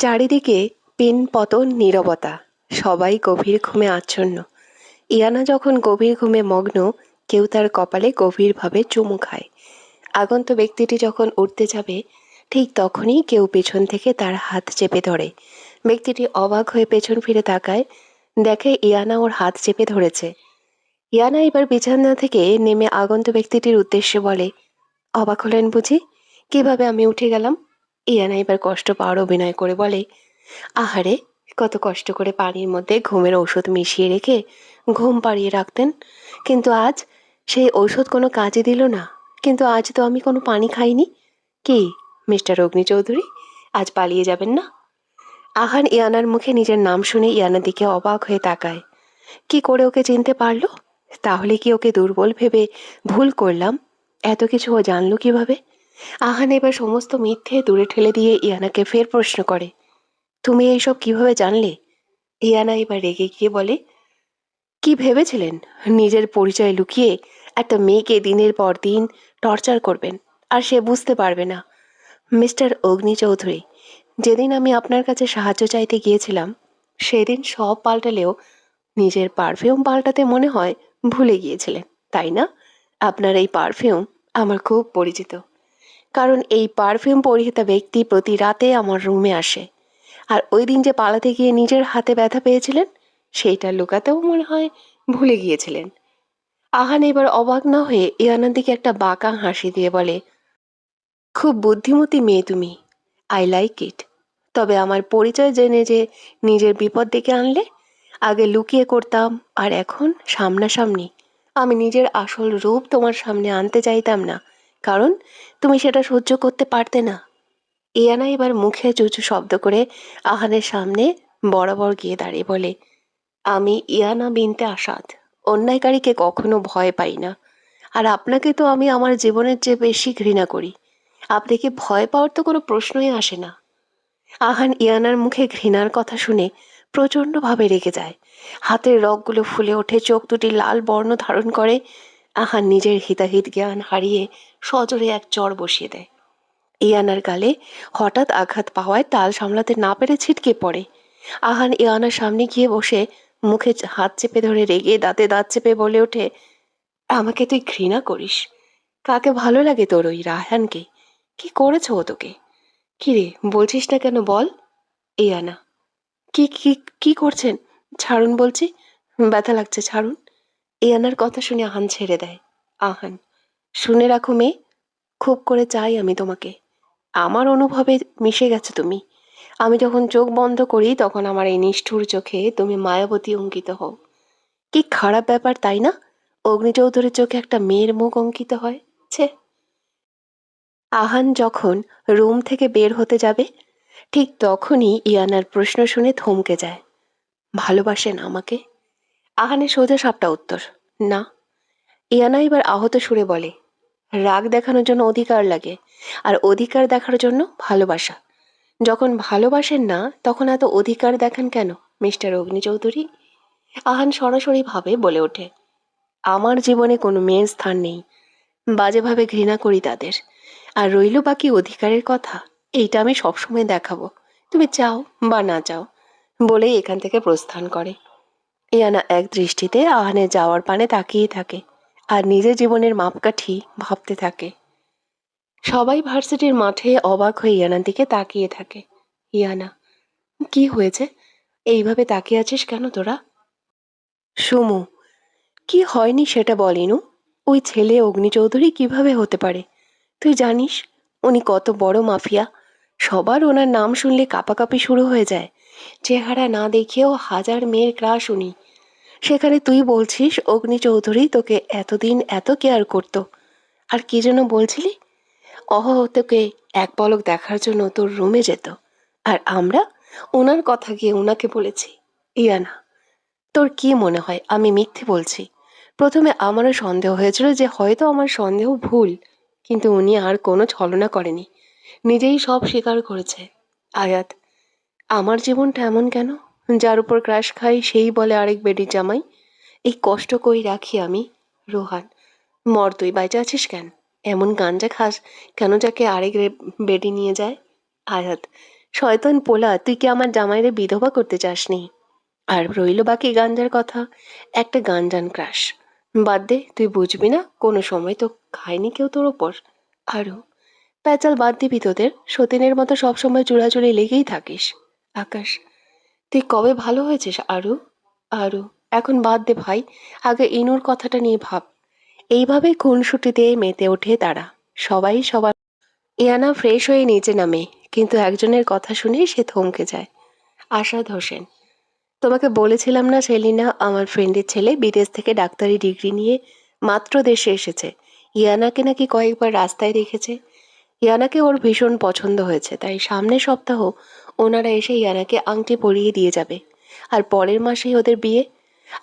চারিদিকে পিন পতন নীরবতা, সবাই গভীর ঘুমে আচ্ছন্ন। ইয়ানা যখন গভীর ঘুমে মগ্ন, কেউ তার কপালে গভীরভাবে চুমু খায়। আগন্ত ব্যক্তিটি যখন উঠতে যাবে, ঠিক তখনই কেউ পেছন থেকে তার হাত চেপে ধরে। ব্যক্তিটি অবাক হয়ে পেছন ফিরে তাকায়, দেখে ইয়ানা ওর হাত চেপে ধরেছে। ইয়ানা এবার বিছানা থেকে নেমে আগন্ত ব্যক্তিটির উদ্দেশ্যে বলে, অবাক হলেন বুঝি? কিভাবে আমি উঠে গেলাম? ইয়ানা এবার কষ্ট পাওয়ার অভিনয় করে বলে, আহারে, কত কষ্ট করে পানির মধ্যে ঘুমের ঔষধ মিশিয়ে রেখে ঘুম পাড়িয়ে রাখতেন, কিন্তু আজ সেই ঔষধ কোনো কাজে দিল না। কিন্তু আজ তো আমি কোনো পানি খাইনি। কি মিস্টার অগ্নিচৌধুরী, আজ পালিয়ে যাবেন না? আহান ইয়ানার মুখে নিজের নাম শুনে ইয়ানার দিকে অবাক হয়ে তাকায়। কি করে ওকে চিনতে পারলো? তাহলে কি ওকে দুর্বল ভেবে ভুল করলাম? এত কিছু ও জানলো কিভাবে? আহান এবার সমস্ত মিথ্যে দূরে ঠেলে দিয়ে ইয়ানাকে ফের প্রশ্ন করে, তুমি এইসব কিভাবে জানলে? ইয়ানা এবার রেগে গিয়ে বলে, কি ভেবেছিলেন নিজের পরিচয় লুকিয়ে একটা মেয়েকে দিনের পর দিন টর্চার করবেন আর সে বুঝতে পারবে না? মিস্টার অগ্নিচৌধুরী, যেদিন আমি আপনার কাছে সাহায্য চাইতে গিয়েছিলাম, সেদিন সব পাল্টালেও নিজের পারফিউম পাল্টাতে মনে হয় ভুলে গিয়েছিলেন, তাই না? আপনার এই পারফিউম আমার খুব পরিচিত, কারণ এই পারফিউম পরিহিতা ব্যক্তি প্রতি রাতে আমার রুমে আসে। আর ওই দিন যে পালাতে গিয়ে নিজের হাতে ব্যথা পেয়েছিলেন, সেইটা লুকাতেও মনে হয় ভুলে গিয়েছিলেন। আহান এবার অবাক না হয়ে ইয়ানার দিকে একটা বাঁকা হাসি দিয়ে বলে, খুব বুদ্ধিমতী মেয়ে তুমি, আই লাইক ইট। তবে আমার পরিচয় জেনে যে নিজের বিপদ ডেকে আনলে। আগে লুকিয়ে করতাম, আর এখন সামনাসামনি। আমি নিজের আসল রূপ তোমার সামনে আনতে চাইতাম না, কারণ তুমি সেটা সহ্য করতে পারতে না। ইয়ানা এবার মুখে চুচু শব্দ করে আহানের সামনে বরাবর গিয়ে দাঁড়িয়ে বলে, আমি ইয়ানা বিনতে আসাদ, অন্যায়কারীকে কখনো ভয় পাই না। আর আপনাকে তো আমি আমার জীবনের চেয়ে বেশি ঘৃণা করি। আপনাকে ভয় পাওয়ার তো কোনো প্রশ্নই আসে না। আহান ইয়ানার মুখে ঘৃণার কথা শুনে প্রচণ্ডভাবে রেগে যায়। হাতের রগগুলো ফুলে ওঠে, চোখ দুটি লাল বর্ণ ধারণ করে। আহান নিজের হিতাহিত জ্ঞান হারিয়ে সজোরে এক চড় বসিয়ে দেয়। ইয়ানার গালে হঠাৎ আঘাত পাওয়ায় তাল সামলাতে না পেরে ছিটকে পড়ে। আহান ইয়ানার সামনে গিয়ে বসে মুখে হাত চেপে ধরে রেগে দাঁতে দাঁত চেপে বলে ওঠে, আমাকে তুই ঘৃণা করিস? কাকে ভালো লাগে তোর ওই রায়হানকে? কি করেছে ও তোকে? কি রে, বলছিস না কেন বল? ইয়ানা, কি কি কি করছেন? ছাড়ুন বলছি, ব্যথা লাগছে, ছাড়ুন। ইয়ানার কথা শুনে আহান ছেড়ে দেয়। আহান, শুনে রাখো মেয়ে, খুব করে চাই আমি তোমাকে। আমার অনুভবে মিশে গেছো তুমি। আমি যখন চোখ বন্ধ করি তখন আমার এই নিষ্ঠুর চোখে তুমি মায়াবতী অঙ্কিত হও। কি খারাপ ব্যাপার, তাই না? অগ্নিচৌধুরীর চোখে একটা মেয়ের মুখ অঙ্কিত হয়। ছে। আহান যখন রুম থেকে বের হতে যাবে, ঠিক তখনই ইয়ানার প্রশ্ন শুনে থমকে যায়, ভালোবাসেন আমাকে? আহানের সোজা সাপটা উত্তর, না। ইয়ানা এবার আহত সুরে বলে, রাগ দেখানোর জন্য অধিকার লাগে, আর অধিকার দেখার জন্য ভালোবাসা। যখন ভালোবাসেন না তখন এত অধিকার দেখান কেন মিস্টার অগ্নিচৌধুরী? আহান সরাসরি ভাবে বলে ওঠে, আমার জীবনে কোনো মেয়ের স্থান নেই। বাজেভাবে ঘৃণা করি তাদের। আর রইল বাকি অধিকারের কথা, এইটা আমি সবসময় দেখাবো, তুমি চাও বা না চাও। বলেই এখান থেকে প্রস্থান করে। ইয়ানা এক দৃষ্টিতে আহানের যাওয়ার পানে তাকিয়ে থাকে, আর নিজের জীবনের মাপকাঠি ভাবতে থাকে। সবাই ভার্সিটির মাঠে অবাক হয়ে ইয়ানার দিকে তাকিয়ে থাকে। ইয়ানা, কি হয়েছে? এইভাবে তাকিয়ে আছিস কেন তোরা? সুমু, কি হয়নি সেটা বলিনু। ওই ছেলে অগ্নিচৌধুরী কিভাবে হতে পারে? তুই জানিস উনি কত বড় মাফিয়া? সবার ওনার নাম শুনলে কাঁপাকাঁপি শুরু হয়ে যায়। চেহারা না দেখেও হাজার মেয়ের ক্রাশ উনি। সেখানে তুই বলছিস অগ্নিচৌধুরী তোকে এতদিন এত কেয়ার করতো। আর কি যেন বলছিলি? তোকে এক পলক দেখার জন্য তোর রুমে যেত, আর আমরা ওনার কথা গিয়ে ওনাকে বলেছি। ইয়ানা, তোর কি মনে হয় আমি মিথ্যে বলছি? প্রথমে আমারও সন্দেহ হয়েছিল যে হয়তো আমার সন্দেহ ভুল, কিন্তু উনি আর কোনো ছলনা করেনি, নিজেই সব স্বীকার করেছে। আয়াত, আমার জীবনটা এমন কেন? যার উপর ক্রাশ খাই সেই বলে আরেক বেডির জামাই। এই কষ্ট কই রাখি আমি? রোহান, মর, তুই বাইচে আছিস কেন? এমন গাঞ্জা খাস কেন যাকে আরেক বেডি নিয়ে যায়? আয়াত, শয়তান পোলা, তুই কি আমার জামাইরে বিধবা করতে চাসনি? আর রইল বাকি গাঞ্জার কথা, একটা গাঞ্জান ক্রাশ। বাদ দে, তুই বুঝবি না, কোনো সময় তো খায়নি কেউ তোর ওপর। আরও প্যাচাল বাদ দিবি তোদের, সতীনের মতো সবসময় চুরাচুরি লেগেই থাকিস। আকাশ, তুই কবে ভালো হয়েছিস আরু? আরু, এখন বাদ দে ভাই, আগে ইনুর কথাটা নিয়ে ভাব। এইভাবে খুনসুটিতে মেতে ওঠে তারা, সবাই সবার। ইয়ানা ফ্রেশ হয়ে নিচে নামে, কিন্তু একজনের কথা শুনে সে থমকে যায়। আসাদ হোসেন, তোমাকে বলেছিলাম না সেলিনা আমার ফ্রেন্ডের ছেলে বিদেশ থেকে ডাক্তারি ডিগ্রি নিয়ে মাত্র দেশে এসেছে। ইয়ানাকে নাকি কয়েকবার রাস্তায় দেখেছে। ইয়ানাকে ওর ভীষণ পছন্দ হয়েছে, তাই সামনের সপ্তাহ ওনারা এসে ইয়ানাকে আংটি পরিয়ে দিয়ে যাবে। আর পরের মাসেই ওদের বিয়ে।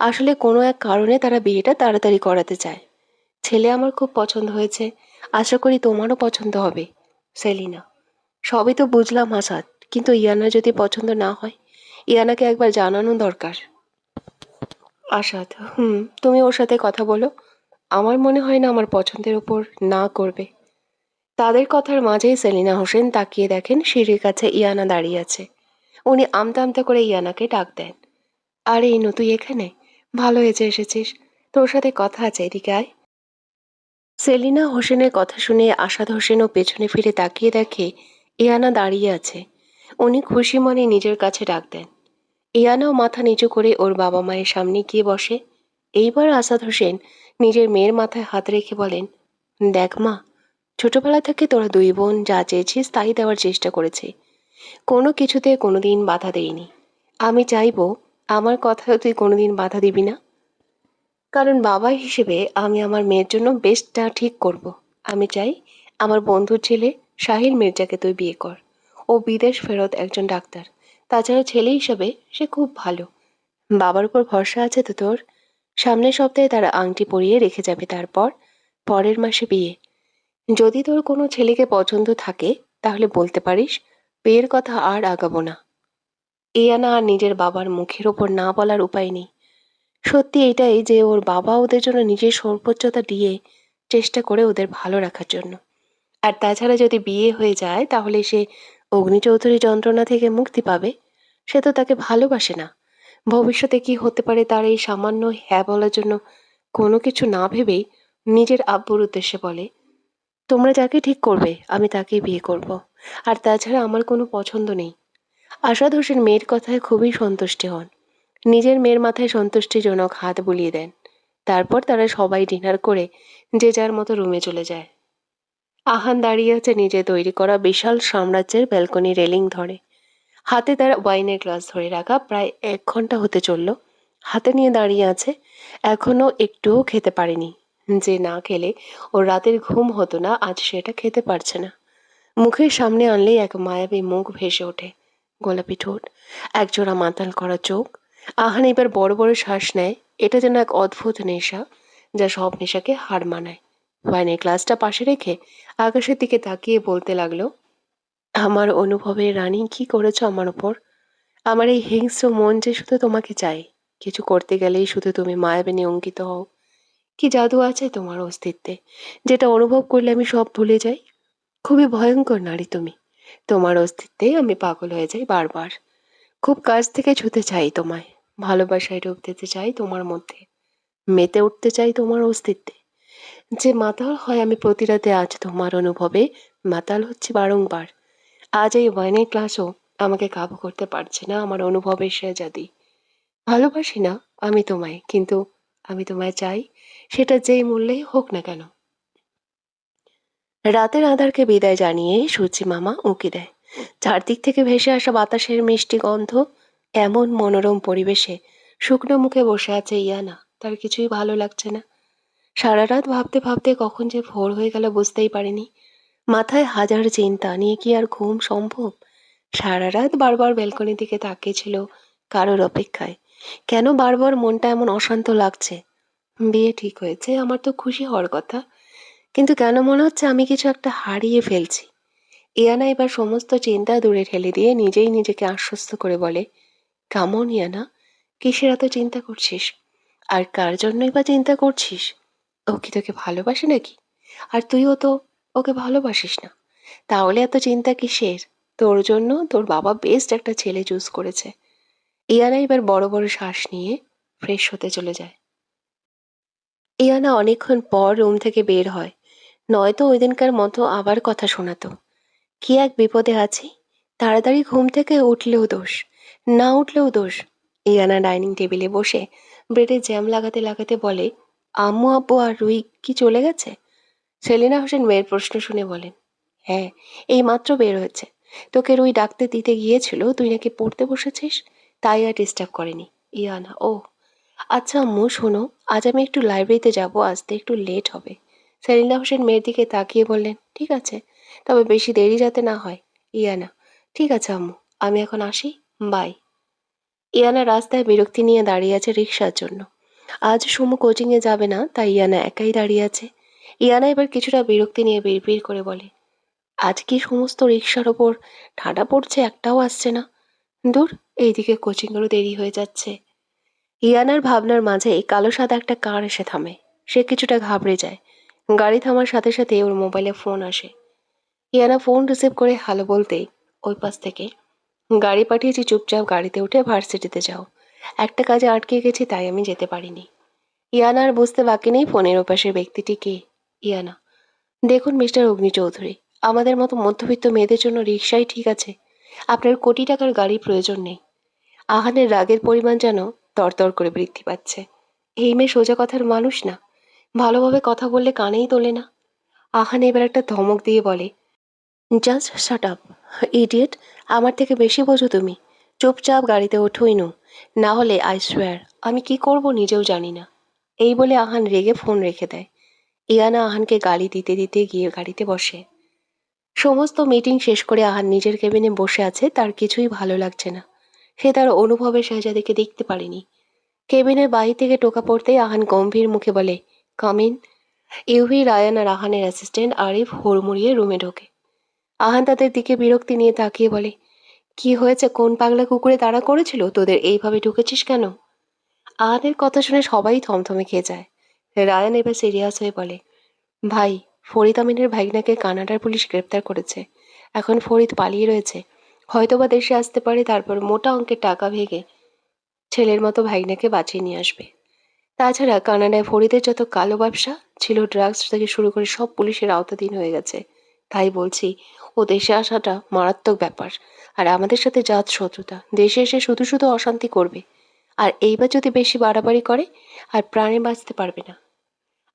আসলে কোনো এক কারণে তারা বিয়েটা তাড়াতাড়ি করাতে চায়। ছেলে আমার খুব পছন্দ হয়েছে, আশা করি তোমারও পছন্দ হবে। সেলিনা, সবই তো বুঝলাম আসাদ, কিন্তু ইয়ানা যদি পছন্দ না হয়, ইয়ানাকে একবার জানানো দরকার। আসাদ, তুমি ওর সাথে কথা বলো। আমার মনে হয় না আমার পছন্দের ওপর না করবে। তাদের কথার মাঝেই সেলিনা হোসেন তাকিয়ে দেখেন সিঁড়ির কাছে ইয়ানা দাঁড়িয়ে আছে। উনি আমতা আমতা করে ইয়ানাকে ডাক দেন। আরে ইনু, তুই এখানে? ভালো হয়েছে এসেছিস, তোর সাথে কথা আছে, এদিকে আয়। সেলিনা হোসেনের কথা শুনে আসাদ হোসেনও পেছনে ফিরে তাকিয়ে দেখে ইয়ানা দাঁড়িয়ে আছে। উনি খুশি মনে নিজের কাছে ডাক দেন। ইয়ানাও মাথা নিচু করে ওর বাবা মায়ের সামনে গিয়ে বসে। এইবার আসাদ হোসেন নিজের মেয়ের মাথায় হাত রেখে বলেন, দেখ মা, ছোটবেলা থেকে তোরা দুই বোন যা চেয়েছিস তাই দেওয়ার চেষ্টা করেছি, কোনো কিছুতে কোনোদিন বাধা দেইনি। আমি চাইবো আমার কথায় তুই কোনোদিন বাধা দিবি না, কারণ বাবা হিসেবে আমি আমার মেয়ের জন্য বেস্টটা ঠিক করব। আমি চাই আমার বন্ধুর ছেলে সাহিল মির্জাকে তুই বিয়ে কর। ও বিদেশ ফেরত একজন ডাক্তার, তাছাড়া ছেলে হিসেবে সে খুব ভালো। বাবার উপর ভরসা আছে তো তোর? সামনের সপ্তাহে তারা আংটি পরিয়ে রেখে যাবে, তারপর পরের মাসে বিয়ে। যদি তোর কোনো ছেলেকে পছন্দ থাকে তাহলে বলতে পারিস, বিয়ের কথা আর আগাবো না। ইয়ানা আর নিজের বাবার মুখের ওপর না বলার উপায় নেই। সত্যি এটাই যে ওর বাবা ওদের জন্য নিজের সর্বোচ্চতা দিয়ে চেষ্টা করে ওদের ভালো রাখার জন্য। আর তাছাড়া যদি বিয়ে হয়ে যায় তাহলে সে অগ্নিচৌধুরী যন্ত্রণা থেকে মুক্তি পাবে। সে তো তাকে ভালোবাসে না। ভবিষ্যতে কি হতে পারে তার এই সামান্য হ্যাঁ বলার জন্য কোনো কিছু না ভেবেই নিজের আব্বুর উদ্দেশ্যে বলে, তোমরা যাকে ঠিক করবে আমি তাকেই বিয়ে করব। আর তাছাড়া আমার কোনো পছন্দ নেই। আশাদ হোসেন মেয়ের কথায় খুবই সন্তুষ্টি হন। নিজের মেয়ের মাথায় সন্তুষ্টিজনক হাত বুলিয়ে দেন। তারপর তারা সবাই ডিনার করে যে যার মতো রুমে চলে যায়। আহান দাঁড়িয়ে আছে নিজে তৈরি করা বিশাল সাম্রাজ্যের ব্যালকনি রেলিং ধরে। হাতে তার ওয়াইনের গ্লাস ধরে রাখা, প্রায় 1 ঘন্টা হতে চলল হাতে নিয়ে দাঁড়িয়ে আছে, এখনো একটুও খেতে পারেনি। যে না খেলে ওর রাতের ঘুম হতো না, আজ সেটা খেতে পারছে না। মুখের সামনে আনলেই এক মায়াবী মুখ ভেসে ওঠে, গোলাপি ঠোঁট, একজোড়া মাতাল করা চোখ। আহান এবার বড় বড় শ্বাস নেয়। এটা যেন এক অদ্ভুত নেশা, যা সব নেশাকে হার মানায়। ওয়াইনের গ্লাসটা পাশে রেখে আকাশের দিকে তাকিয়ে বলতে লাগলো, আমার অনুভবের রানী, কি করেছো আমার ওপর? আমার এই হিংস্র মন যে শুধু তোমাকে চাই। কিছু করতে গেলেই শুধু তুমি মায়াবিনী অঙ্কিত হও। কি জাদু আছে তোমার অস্তিত্বে, যেটা অনুভব করলে আমি সব ভুলে যাই। খুবই ভয়ঙ্কর নারী তুমি। তোমার অস্তিত্বে আমি পাগল হয়ে যাই বারবার। খুব কাছ থেকে ছুতে চাই তোমায়, ভালোবাসায় ডুব দিতে চাই তোমার মধ্যে, মেতে উঠতে চাই তোমার অস্তিত্বে। যে মাতাল হয় আমি প্রতি রাতে, আজ তোমার অনুভবে মাতাল হচ্ছে বারংবার। আজ এই ওয়াইনের গ্লাসও আমাকে কাবু করতে পারছে না আমার অনুভবের শেজাদি। ভালোবাসি না আমি তোমায়, কিন্তু আমি তোমায় চাই, সেটা যেই মূল্যেই হোক না কেন। রাতের আঁধারকে বিদায় জানিয়ে সূর্যি মামা উঁকি দেয়। চারদিক থেকে ভেসে আসা বাতাসের মিষ্টি গন্ধ। এমন মনোরম পরিবেশে শুকনো মুখে বসে আছে ইয়ানা, তার কিছুই ভালো লাগছে না। সারা রাত ভাবতে ভাবতে কখন যে ভোর হয়ে গেল বুঝতেই পারেনি। মাথায় হাজার চিন্তা, নিয়ে কি আর ঘুম সম্ভব? সারা রাত বারবার ব্যালকনির দিকে তাকিয়েছিল কারোর অপেক্ষায়। কেন বারবার মনটা এমন অশান্ত লাগছে? বিয়ে ঠিক হয়েছে, আমার তো খুশি হওয়ার কথা, কিন্তু কেন মনে হচ্ছে আমি কিছু একটা হারিয়ে ফেলছি। ইয়ানা এবার সমস্ত চিন্তা দূরে ঠেলে দিয়ে নিজেই নিজেকে আশ্বস্ত করে বলে, কেমন ইয়ানা, কিসের এত চিন্তা করছিস? আর কার জন্যই বা চিন্তা করছিস? ও কি তোকে ভালোবাসে নাকি? আর তুইও তো ওকে ভালোবাসিস না, তাহলে এত চিন্তা কিসের? তোর জন্য তোর বাবা বেস্ট একটা ছেলে চুজ করেছে। ইয়ানা এবার বড় বড় শ্বাস নিয়ে ফ্রেশ হতে চলে যায়। ইয়ানা অনেকক্ষণ পর রুম থেকে বের হয়, নয়তো ওই দিনকার মতো আবার কথা শোনাতো। কি এক বিপদে আছি, তাড়াতাড়ি ঘুম থেকে উঠলেও দোষ, না উঠলেও দোষ। ইয়ানা ডাইনিং টেবিলে বসে ব্রেডে জ্যাম লাগাতে লাগাতে বলে, আম্মু আব্বু আর রুই কি চলে গেছে? সেলিনা হোসেন মেয়ের প্রশ্ন শুনে বলেন, হ্যাঁ, এই মাত্র বের হয়েছে। তোকে রুই ডাকতে দিতে গিয়েছিল, তুই নাকি পড়তে বসেছিস, তাই আর ডিস্টার্ব করেনি। ইয়ানা, ও আচ্ছা আম্মু শোনো, আজ আমি একটু লাইব্রেরিতে যাব, আসতে একটু লেট হবে। সেলিনা হোসেন মেয়ের দিকে তাকিয়ে বললেন, ঠিক আছে, তবে বেশি দেরি যাতে না হয়। ইয়ানা, ঠিক আছে আম্মু, আমি এখন আসি, বাই। ইয়ানা রাস্তায় বিরক্তি নিয়ে দাঁড়িয়ে আছে রিক্সার জন্য। আজ সুমু কোচিংয়ে যাবে না, তাই ইয়ানা একাই দাঁড়িয়ে আছে। ইয়ানা এবার কিছুটা বিরক্তি নিয়ে বিড়বিড় করে বলে, আজ কি সমস্ত রিক্সার ওপর ঠাডা পড়ছে, একটাও আসছে না। দূর, এইদিকে কোচিংয়েরও দেরি হয়ে যাচ্ছে। ইয়ানার ভাবনার মাঝে কালো সাদা একটা কার এসে থামে। সে কিছুটা ঘাবড়ে যায়। গাড়ি থামার সাথে সাথে ওর মোবাইলে ফোন আসে। ইয়ানা ফোন রিসিভ করে হ্যালো বলতেই ওই পাশ থেকে, গাড়ি পাঠিয়েছি, চুপচাপ গাড়িতে উঠে ভার্সিটিতে যাও। একটা কাজে আটকে গেছি, তাই আমি যেতে পারিনি। ইয়ানা আর বুঝতে বাকি নেই ফোনের ওপাশের ব্যক্তিটি কে। ইয়ানা, দেখুন মিস্টার অগ্নি চৌধুরী, আমাদের মতো মধ্যবিত্ত মেয়েদের জন্য রিক্সাই ঠিক আছে। আপনার কোটি টাকার গাড়ি প্রয়োজন নেই। আহানের রাগের পরিমাণ যেন তরতর করে বৃদ্ধি পাচ্ছে। এই মেয়ে সোজা কথার মানুষ না, ভালোভাবে কথা বললে কানেই তোলে না। আহান এবার একটা ধমক দিয়ে বলে, জাস্ট শাট আপ, ইডিয়েট। আমার থেকে বেশি বোঝো তুমি। চুপচাপ গাড়িতে ওঠোই নু, না হলে আই সোয়ার আমি কি করব নিজেও জানি না। এই বলে আহান রেগে ফোন রেখে দেয়। ইয়ানা আহানকে গালি দিতে দিতে গিয়ে গাড়িতে বসে। সমস্ত মিটিং শেষ করে আহান নিজের কেবিনে বসে আছে, তার কিছুই ভালো লাগছে না। সে তার অনুভবের শাহজাদিকে দেখতে পারেনি। কেবিনের বাহির থেকে টোকা পড়তেই আহান গম্ভীর মুখে বলে, কাম ইন। ইউভি, রায়ান আর আহানের অ্যাসিস্ট্যান্ট আরিফ হুড়মুড়িয়ে রুমে ঢোকে। আহান তাদের দিকে বিরক্তি নিয়ে তাকিয়ে বলে, কি হয়েছে, কোন পাগলা কুকুরে তাড়া করেছিল, তোদের এইভাবে ঢুকেছিস কেন? আহানের কথা শুনে সবাই থমথমে খেয়ে যায়। রায়ান এবার সিরিয়াস হয়ে বলে, ভাই, ফরিদ আমিনের ভাইগনাকে কানাডার পুলিশ গ্রেপ্তার করেছে। এখন ফরিদ পালিয়ে রয়েছে, হয়তোবা দেশে আসতে পারে, তারপর মোটা অঙ্কের টাকা ভেঙে ছেলের মতো ভাইগনাকে বাঁচিয়ে নিয়ে আসবে। তাছাড়া কানাডায় ফরিদের যত কালো ব্যবসা ছিল, ড্রাগস থেকে শুরু করে সব পুলিশের আওতাধীন হয়ে গেছে। তাই বলছি, ও দেশে আসাটা মারাত্মক ব্যাপার। আর আমাদের সাথে জাত শত্রুতা, দেশে এসে শুধু শুধু অশান্তি করবে। আর এইবার যদি বেশি বাড়াবাড়ি করে, আর প্রাণে বাঁচতে পারবে না।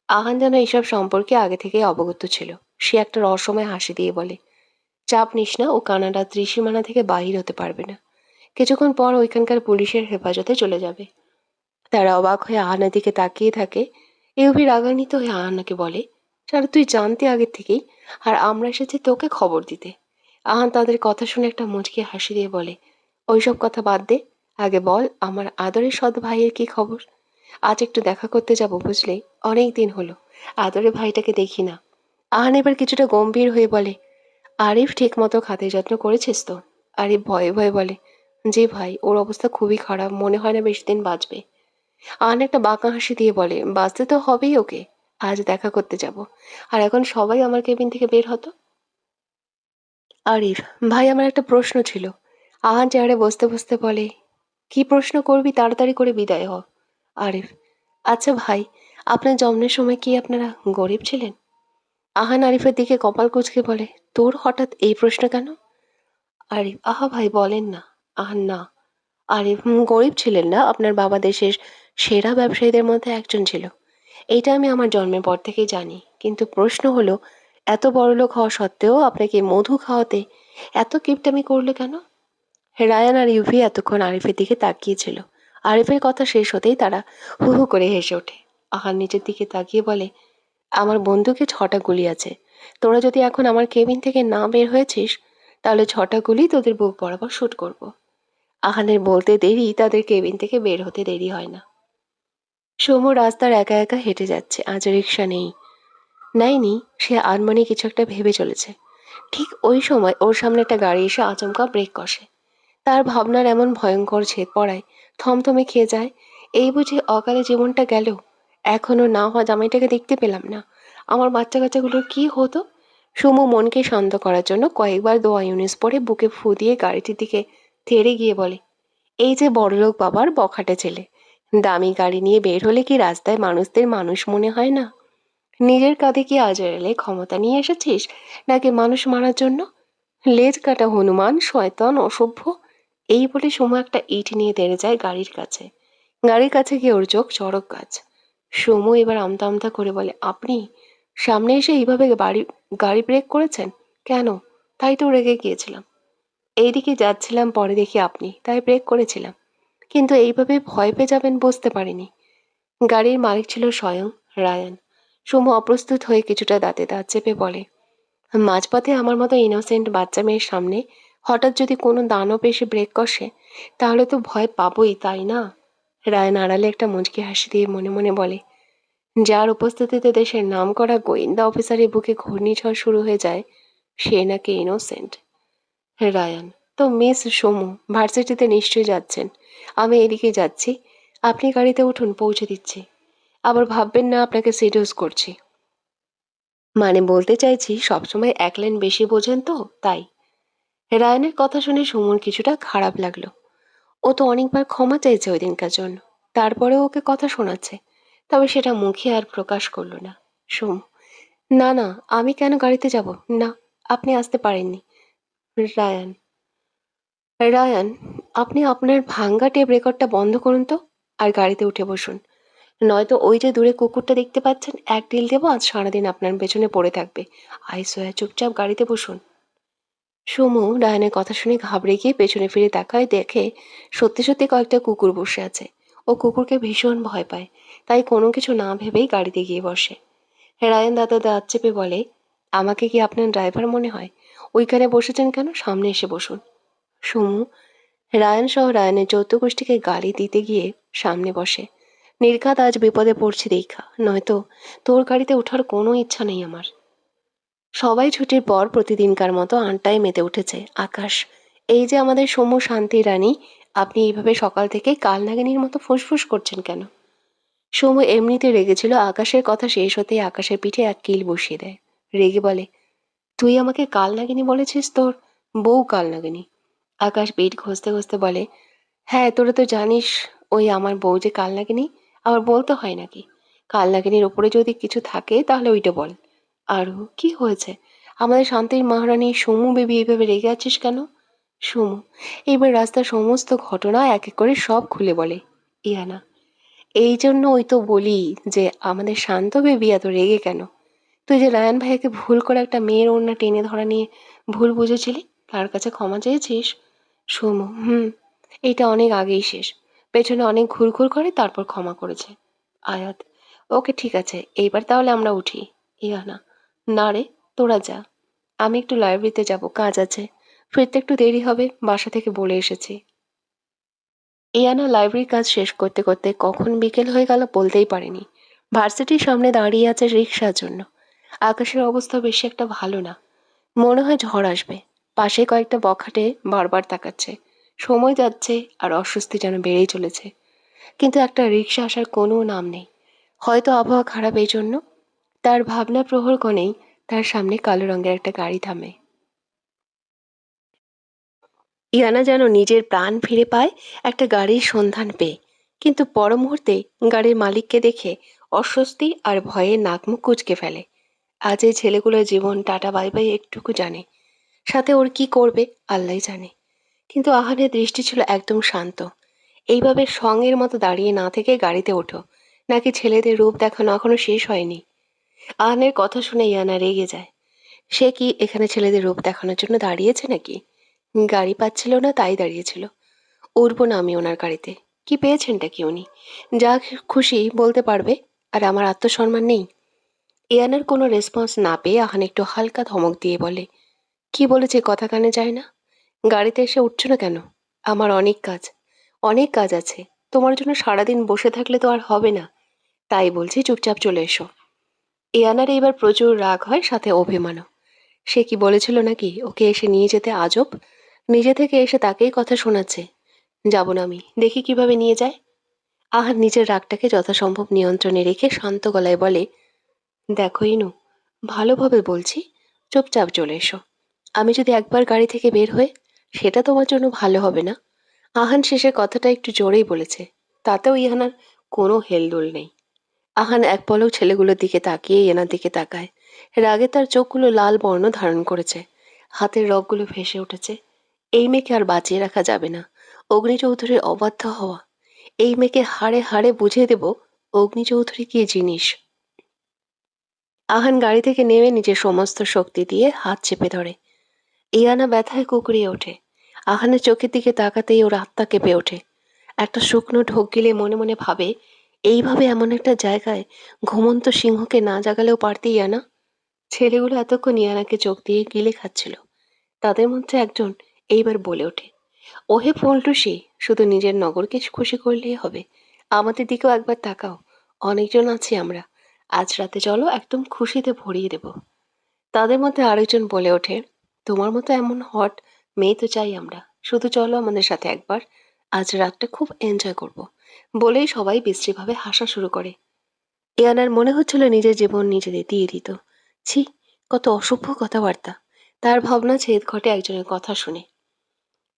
আহান যেন এইসব সম্পর্কে আগে থেকেই অবগত ছিল। সে একটা রহস্যময় হাসি দিয়ে বলে, চাপ নিস না, ও কানাডার ত্রিসীমানা থেকে বাহির হতে পারবে না। কিছুক্ষণ পর ওইখানকার পুলিশের হেফাজতে চলে যাবে। তারা অবাক হয়ে আহানের দিকে তাকিয়ে থাকে। ইউভি রাগান্বিত হয়ে আহানাকে বলে, সারা তুই জানতে আগের থেকেই, আর আমরা এসেছি তোকে খবর দিতে। আহান তাদের কথা শুনে একটা মুচকি হাসি দিয়ে বলে, ওইসব কথা বাদ দে, আগে বল আমার আদরের সৎ ভাইয়ের কি খবর। আজ একটু দেখা করতে যাব, বুঝলে, অনেক দিন হলো আদরের ভাইটাকে দেখি না। আহান এবার কিছুটা গম্ভীর হয়ে বলে, আরিফ ঠিক মতো খাতির যত্ন করেছিস তো? আরিফ ভয়ে ভয়ে বলে, জি ভাই, ওর অবস্থা খুবই খারাপ, মনে হয় না বেশি দিন বাঁচবে। আহান একটা বাঁকা হাসি দিয়ে বলে, বাঁচতে তো হবেই ওকে, আজ দেখা করতে যাব। আর এখন সবাই আমার কেবিন থেকে বের হতো। আরিফ, ভাই আমার একটা প্রশ্ন ছিল। আহান চেয়ারে বসতে বসতে বলে, কি প্রশ্ন করবি, তাড়াতাড়ি করে বিদায় হ। আরিফ, আচ্ছা ভাই, আপনার জন্মের সময় কি আপনারা গরিব ছিলেন? আহান আরিফের দিকে কপাল কুঁচকে বলে, তোর হঠাৎ এই প্রশ্ন কেন? আরিফ, আহা ভাই বলেন না। আহান, না। আরিফ, গরিব ছিলেন না, আপনার বাবা দেশের সেরা ব্যবসায়ীদের মধ্যে একজন ছিল। এইটা আমি আমার জন্মের পর থেকেই জানি, কিন্তু প্রশ্ন হলো, এত বড়লোক হওয়া সত্ত্বেও আপনাকে মধু খাওয়াতে এত কিপটামি করলে কেন? রায়ান আর ইউভি এতক্ষণ আরিফের দিকে তাকিয়েছিল। আরিফের কথা শেষ হতেই তারা হু হু করে হেসে ওঠে। আহার নিচের দিকে তাকিয়ে বলে, আমার বন্দুকে 6টা গুলি আছে। তোরা যদি এখন আমার কেবিন থেকে না বের হয়েছিস, তাহলে 6টা গুলি তোদের বুক বরাবর শুট করব। আহানের বলতে দেরি, তাদের কেবিন থেকে বের হতে দেরি হয় না। সৌম্য রাস্তার একা একা হেঁটে যাচ্ছে, আজ রিক্সা নেই। নেয়নি, সে আনমনে কিছু একটা ভেবে চলেছে। ঠিক ওই সময় ওর সামনে একটা গাড়ি এসে আচমকা ব্রেক কষে। তার ভাবনার এমন ভয়ঙ্কর ছেদ পড়ায় থমথমে খেয়ে যায়। এই বুঝি অকালে জীবনটা গেল, এখনো না হওয়া জামাইটাকে দেখতে পেলাম না। আমার বাচ্চা কাচ্চাগুলোর কি হতো? সুমু মনকে শান্ত করার জন্য কয়েকবার দোয়া ইউনিস পরে বুকে ফু দিয়ে গাড়িটির দিকে তেড়ে গিয়ে বলে, এই যে বড়লোক বাবার বখাটে ছেলে, দামি গাড়ি নিয়ে বের হলে কি রাস্তায় মানুষদের মানুষ মনে হয় না? নিজের কাঁধে কি আজ এলে ক্ষমতা নিয়ে এসেছিস, নাকি মানুষ মারার জন্য? লেজ কাটা হনুমান, শয়তান, অসভ্য। এই বলে সুমু একটা ইট নিয়ে তেড়ে যায় গাড়ির কাছে। গাড়ির কাছে গিয়ে ওর চোখ চড়ক গাছ। সুমু এবার আমতা আমতা করে বলে, আপনি সামনে এসে এইভাবে গাড়ি ব্রেক করেছেন কেন? তাই তো রেগে গিয়েছিলাম। এইদিকে যাচ্ছিলাম, পরে দেখি আপনি, তাই ব্রেক করেছিলাম। কিন্তু এইভাবে ভয় পেয়ে যাবেন বুঝতে পারিনি। গাড়ির মালিক ছিল স্বয়ং রায়ান। সুমু অপ্রস্তুত হয়ে কিছুটা দাঁতে দাঁত চেপে বলে, মাঝপথে আমার মতো ইনোসেন্ট বাচ্চা মেয়ের সামনে হঠাৎ যদি কোনো দানব এসে ব্রেক কষে, তাহলে তো ভয় পাবোই, তাই না? রায়ান আড়ালে একটা মুচকি হাসি দিয়ে মনে মনে বলে, যার উপস্থিতিতে দেশের নামকরা গোয়েন্দা অফিসারের বুকে ঘূর্ণিঝড় শুরু হয়ে যায়, সে নাকি ইনোসেন্ট। রায়ান, তো মিস সোমু ভার্সিটিতে নিশ্চয়ই যাচ্ছেন। আমি এদিকে যাচ্ছি, আপনি গাড়িতে উঠুন, পৌঁছে দিচ্ছি। আবার ভাববেন না আপনাকে সিডিউস করছি। মানে বলতে চাইছি সবসময় এক লাইন বেশি বোঝেন তো, তাই। রায়ানের কথা শুনে সুমুর কিছুটা খারাপ লাগলো। ও তো অনেকবার ক্ষমা চাইছে ওই দিনকার জন্য, তারপরেও ওকে কথা শোনাচ্ছে, তবে সেটা মুখে আর প্রকাশ করলো না। সোম, না না, আমি কেন গাড়িতে যাব? না, আপনি আসতে পারেননি। রায়ান, রায়ান, আপনি আপনার ভাঙ্গা টেপ রেকর্ডটা বন্ধ করুন তো, আর গাড়িতে উঠে বসুন। নয়তো ওই যে দূরে কুকুরটা দেখতে পাচ্ছেন, এক ডিল দেবো, আজ সারাদিন আপনার পেছনে পড়ে থাকবে। আইসোয়া, চুপচাপ গাড়িতে বসুন। সুমু রায়ানের কথা শুনে ঘাবড়ে গিয়ে পেছনে ফিরে তাকায়, দেখে সত্যি সত্যি কয়েকটা কুকুর বসে আছে। ও কুকুরকে ভীষণ ভয় পায়, তাই কোনো কিছু না ভেবেই গাড়িতে গিয়ে বসে। রায়ান দাদা দাঁত চেপে বলে, আমাকে কি আপনার ড্রাইভার মনে হয়? ওইখানে বসেছেন কেন? সামনে এসে বসুন। সুমু রায়ান সহ রায়ানের চৌদ্দ গোষ্ঠীকে গালি দিতে গিয়ে সামনে বসে। নির্ঘাত আজ বিপদে পড়ছি দেখা, নয়তো তোর গাড়িতে ওঠার কোনো ইচ্ছা নেই আমার। সবাই ছুটির পর প্রতিদিনকার মতো আড্ডায় মেতে উঠেছে আকাশ। এই যে আমাদের সৌম্য শান্তি রানী, আপনি এইভাবে সকাল থেকে কালনাগিনীর মতো ফুসফুস করছেন কেন? সৌম্য এমনিতে রেগেছিল, আকাশের কথা শেষ হতেই আকাশের পিঠে এক কিল বসিয়ে দেয়। রেগে বলে, তুই আমাকে কালনাগিনী বলেছিস? তোর বউ কালনাগিনী? আকাশ পিঠ ঘষতে ঘষতে বলে, হ্যাঁ, তোরা তো জানিস ওই আমার বউ যে কালনাগিনী। আবার বলতে হয় নাকি? কালনাগিনীর ওপরে যদি কিছু থাকে তাহলে ওইটা বল। আরও কি হয়েছে? আমাদের শান্তির মহারানী সমু বেবি এইভাবে রেগে আছিস কেন? সমু এবার রাস্তার সমস্ত ঘটনা এক এক করে সব খুলে বলে। ইয়ানা, এই জন্য ওই তো বলি যে আমাদের শান্ত বেবি এত রেগে কেন? তুই যে রায়ান ভাইয়াকে ভুল করে একটা মেয়ের ওড়না টেনে ধরা নিয়ে ভুল বুঝেছিলি, তার কাছে ক্ষমা চেয়েছিস? সমু, এইটা অনেক আগেই শেষ। পেছনে অনেক ঘুরঘুর করে তারপর ক্ষমা করেছে। আয়াত, ওকে ঠিক আছে, এইবার তাহলে আমরা উঠি। ইয়ানা, না রে, তোরা যা। আমি একটু লাইব্রেরিতে যাব, কাজ আছে। ফিরতে একটু দেরি হবে, বাসা থেকে বলে এসেছি। ইয়ানা লাইব্রেরির কাজ শেষ করতে করতে কখন বিকেল হয়ে গেল বলতেই পারেনি। ভার্সিটির সামনে দাঁড়িয়ে আছে রিক্সার জন্য। আকাশের অবস্থা বেশি একটা ভালো না, মনে হয় ঝড় আসবে। পাশে কয়েকটা বখাটে বারবার তাকাচ্ছে। সময় যাচ্ছে আর অস্বস্তি যেন বেড়েই চলেছে, কিন্তু একটা রিক্সা আসার কোনো নাম নেই। হয়তো আবহাওয়া খারাপ, এই জন্য। তার ভাবনা প্রহর কোণেই তার সামনে কালো রঙের একটা গাড়ি থামে। ইয়ানা যেন নিজের প্রাণ ফিরে পায় একটা গাড়ির সন্ধান পেয়ে, কিন্তু পর মুহূর্তে গাড়ির মালিককে দেখে অস্বস্তি আর ভয়ে নাক মুখ কুঁচকে ফেলে। আজ এই ছেলেগুলোর জীবন টাটা বাই বাই একটুকু জানে, সাথে ওর কি করবে আল্লাহই জানে। কিন্তু আহানের দৃষ্টি ছিল একদম শান্ত। এইভাবে সঙ্গের মতো দাঁড়িয়ে না থেকে গাড়িতে ওঠো, নাকি ছেলেদের রূপ দেখানো এখনো শেষ হয়নি? আহানের কথা শুনে ইয়ানা রেগে যায়। সে কি এখানে ছেলেদের রূপ দেখানোর জন্য দাঁড়িয়েছে নাকি? গাড়ি পাচ্ছিল না তাই দাঁড়িয়েছিল। উঠবো না আমি ওনার গাড়িতে। কি পেয়েছেনটা কি উনি? যা খুশি বলতে পারবে, আর আমার আত্মসম্মান নেই? ইয়ানার কোনো রেসপন্স না পেয়ে আহান একটু হালকা ধমক দিয়ে বলে, কি বলেছে কথা কানে যায় না? গাড়িতে এসে উঠছো না কেন? আমার অনেক কাজ, অনেক কাজ আছে। তোমার জন্য সারাদিন বসে থাকলে তো আর হবে না, তাই বলছি চুপচাপ চলে এসো। ইয়ানার এবার প্রচুর রাগ হয়, সাথে অভিমানও। সে কি বলেছিল নাকি ওকে এসে নিয়ে যেতে আজব? নিজে থেকে এসে তাকেই কথা শোনাচ্ছে। যাব না আমি, দেখি কিভাবে নিয়ে যায়। আহার নিজের রাগটাকে যথাসম্ভব নিয়ন্ত্রণে রেখে শান্ত গলায় বলে, দেখো ইনু, ভালোভাবে বলছি, চুপচাপ চলে এসো। আমি যদি একবার গাড়ি থেকে বের হই, সেটা তোমার জন্য ভালো হবে না। আহান শেষের কথাটা একটু জোরেই বলেছে, তাতেও ইহানার কোনো হেলদোল নেই। আহান এক পলক ছেলেগুলোর দিকে তাকিয়ে এনার দিকে তাকায়। রাগে তার চোখগুলো লাল বর্ণ ধারণ করেছে, হাতের রগগুলো ভেসে উঠেছে। এই মেয়েকে আর বাঁচিয়ে রাখা যাবে না। অগ্নি চৌধুরীর অবাধ্য হওয়া, এই মেয়েকে হাড়ে হাড়ে বুঝিয়ে দেব অগ্নি চৌধুরী কি জিনিস। আহান গাড়ি থেকে নেমে নিজের সমস্ত শক্তি দিয়ে হাত চেপে ধরে। ইয়ানা ব্যথায় কুকড়িয়ে ওঠে। আহানের চোখের দিকে তাকাতেই ওর আত্মা কেঁপে ওঠে। একটা শুকনো ঢোক গিলে মনে মনে ভাবে, এইভাবে এমন একটা জায়গায় ঘুমন্ত সিংহকে না জাগালেও পারতে ইয়ানা। ছেলেগুলো এতক্ষণ ইয়ানাকে চোখ দিয়ে গিলে খাচ্ছিল। তাদের মধ্যে একজন এইবার বলে ওঠে, ওহে ফুলটুসি, শুধু নিজের নগরকে খুশি করলেই হবে, আমাদের দিকেও একবার তাকাও। অনেকজন আছি আমরা, আজ রাতে চলো একদম খুশিতে ভরিয়ে দেব। তাদের মধ্যে আরেকজন বলে ওঠে, তোমার মতো এমন হট মেয়ে তো চাই আমরা, শুধু চলো আমাদের সাথে একবার, আজ রাতটা খুব এনজয় করব। বলেই সবাই বিশ্রীভাবে হাসা শুরু করে। ইয়ানার মনে হচ্ছিল নিজের জীবন নিজে দিয়ে দিত। ছি, কত অসভ্য কথাবার্তা। তার ভাবনা ছেদ ঘটে একজনের কথা শুনে।